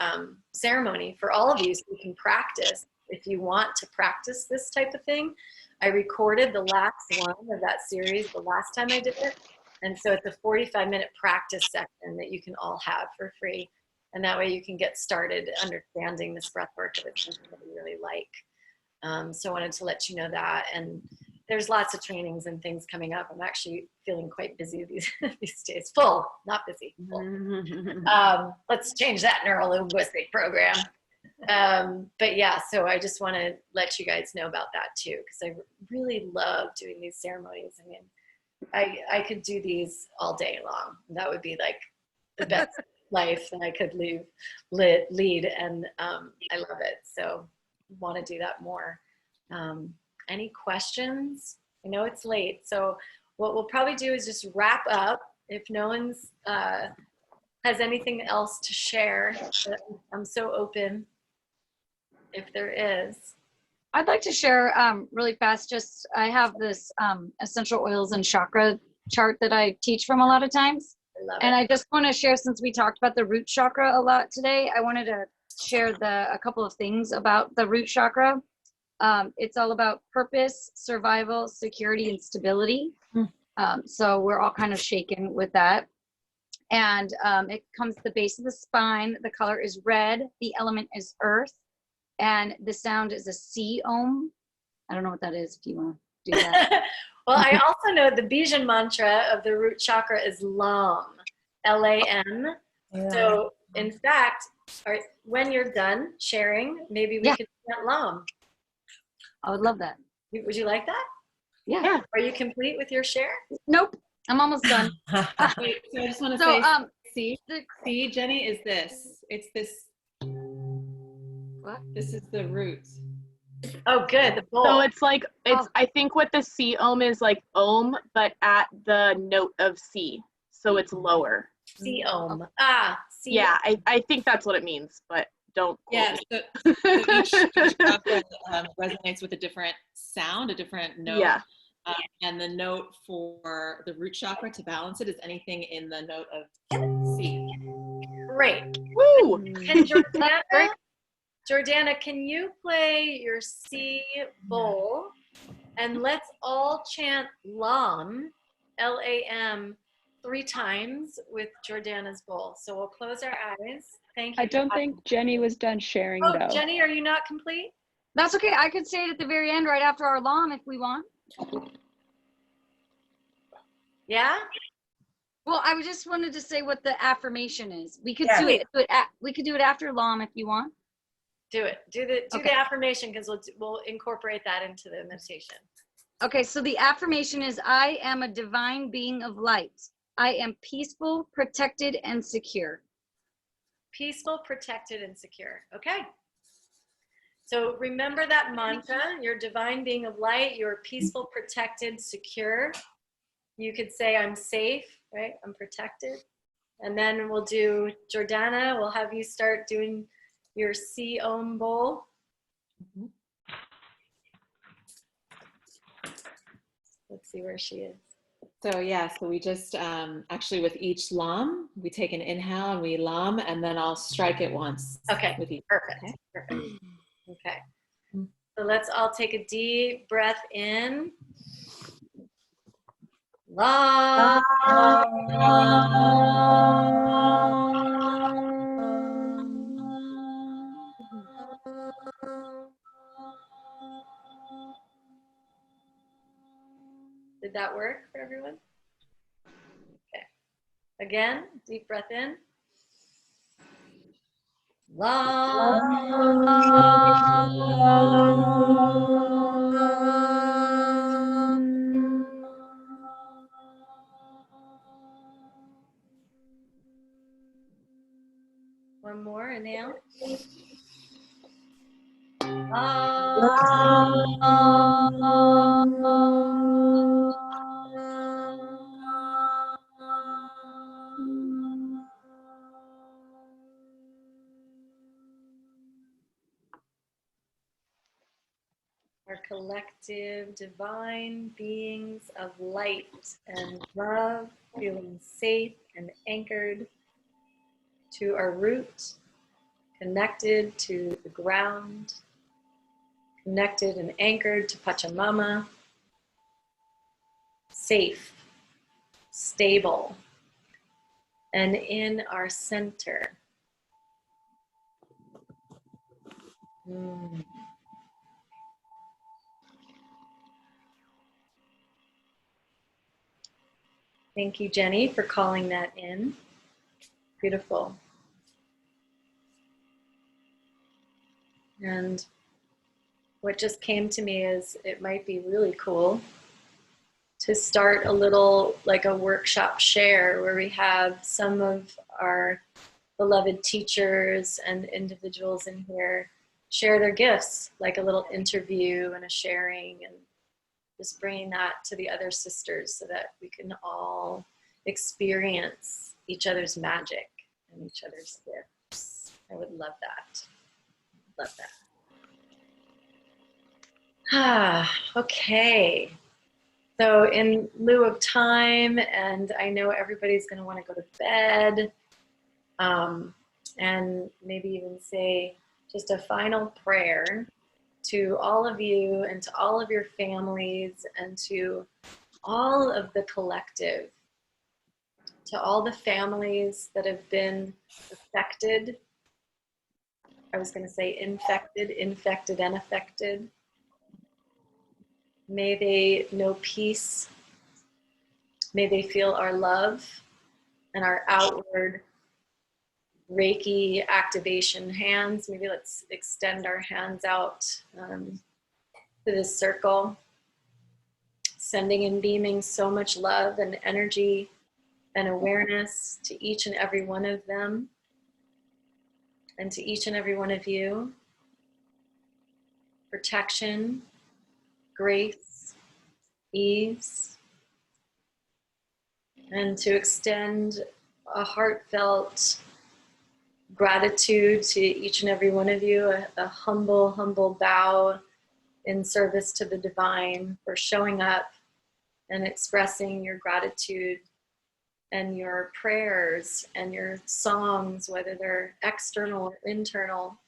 ceremony for all of you so you can practice. If you want to practice this type of thing, I recorded the last one of that series the last time I did it. And so it's a 45-minute practice session that you can all have for free. And that way you can get started understanding this breathwork if it's something that you really like. So I wanted to let you know that. And there's lots of trainings and things coming up. I'm actually feeling quite busy these days. Full, not busy. Full. Let's change that neuro-linguistic program. But yeah, so I just want to let you guys know about that too, because I really love doing these ceremonies. I mean, I could do these all day long. That would be like the best life that I could lead, and I love it. So want to do that more. Any questions? I know it's late, so what we'll probably do is just wrap up. If no one's has anything else to share, I'm so open if there is. I'd like to share really fast. Just I have this essential oils and chakra chart that I teach from a lot of times, and I just want to share, since we talked about the root chakra a lot today, I wanted to share a couple of things about the root chakra. It's all about purpose, survival, security, and stability. So we're all kind of shaken with that. And it comes to the base of the spine. The color is red. The element is earth. And the sound is a C ohm. I don't know what that is if you want to do that. Well, I also know the Bijan mantra of the root chakra is LAM, L-A-M. Yeah. So in fact, when you're done sharing, maybe we could chant LAM. I would love that. Would you like that? Yeah. Are you complete with your share? Nope. I'm almost done. Wait, so I just want to say, see, Jenny, is this. It's this. What? This is the root. Oh, good. The bowl. So it's like, I think what the C ohm is like ohm, but at the note of C. So it's lower. C ohm. C. Yeah, I think that's what it means, but don't quote me. So each chakra resonates with a different sound, a different note. Yeah. And the note for the root chakra to balance it is anything in the note of C. Great. Woo! And Jordana, can you play your C bowl? And let's all chant LAM, L-A-M, 3 times with Jordana's bowl. So we'll close our eyes. Thank you. I don't think Jenny was done sharing, though. Jenny, are you not complete? That's okay. I could say it at the very end, right after our LAM, if we want. Yeah? Well, I just wanted to say what the affirmation is. We could do it. We could do it after LAM if you want. Do it. Do the affirmation, because we'll incorporate that into the meditation. Okay, so the affirmation is, I am a divine being of light. I am peaceful, protected, and secure. Peaceful, protected, and secure. Okay. So remember that mantra, you're a divine being of light, you're peaceful, protected, secure. You could say, I'm safe, right? I'm protected. And then we'll do, Jordana, we'll have you start doing your C ohm bowl. Let's see where she is. So yeah, so we just, actually with each LAM, we take an inhale and we LAM, and then I'll strike it once. Okay, with each. perfect, perfect. Okay, so let's all take a deep breath in. La. Did that work for everyone? Okay. Again, deep breath in. La. One more, inhale. Our collective divine beings of light and love, feeling safe and anchored to our root, connected to the ground, connected and anchored to Pachamama, safe, stable, and in our center. Thank you, Jenny, for calling that in. Beautiful. And what just came to me is it might be really cool to start a little, like a workshop share where we have some of our beloved teachers and individuals in here share their gifts, like a little interview and a sharing, and just bringing that to the other sisters so that we can all experience each other's magic and each other's gifts. I would love that. Love that. Okay. So in lieu of time, and I know everybody's going to want to go to bed, and maybe even say just a final prayer to all of you and to all of your families and to all of the collective, to all the families that have been affected. I was going to say infected and affected. May they know peace. May they feel our love and our outward Reiki activation hands. Maybe let's extend our hands out to this circle, sending and beaming so much love and energy and awareness to each and every one of them and to each and every one of you. Protection, grace, ease, and to extend a heartfelt gratitude to each and every one of you, a humble, humble bow in service to the divine for showing up and expressing your gratitude and your prayers and your songs, whether they're external or internal,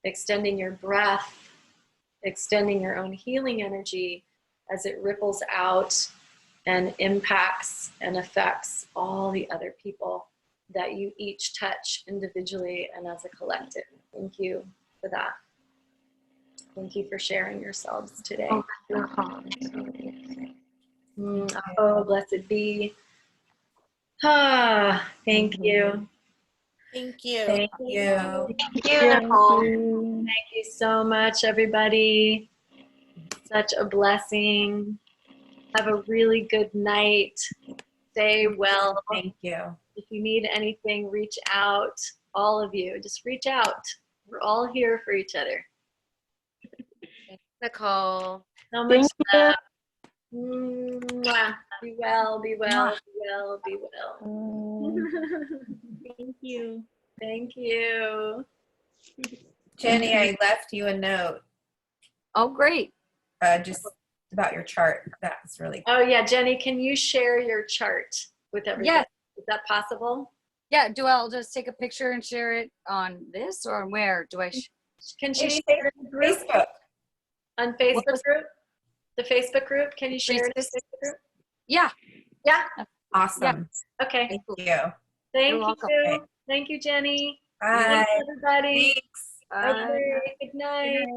extending your breath, extending your own healing energy as it ripples out and impacts and affects all the other people that you each touch individually and as a collective. Thank you for that. Thank you for sharing yourselves today. Oh, blessed be. Thank you. Thank you. Thank you. Thank you, Nicole. Thank you so much, everybody. Such a blessing. Have a really good night. Stay well. Thank you. If you need anything, reach out. All of you, just reach out. We're all here for each other. Thanks, Nicole. So much love. Mwah. Be well, be well, be well, be well. Thank you. Thank you. Jenny, I left you a note. Oh, great. Just about your chart. That's really Oh yeah, Jenny, can you share your chart with everybody? Yes. Is that possible? Yeah, I'll just take a picture and share it on this, or where do I? Can she share it in group? Facebook. On Facebook group? The Facebook group? Can you share it in Priestess? Facebook group? Yeah. Yeah. Awesome. Okay. Thank you. Thank You're welcome. you. Thank you, Jenny. Bye. Thanks, everybody. Thanks. Okay. Good night.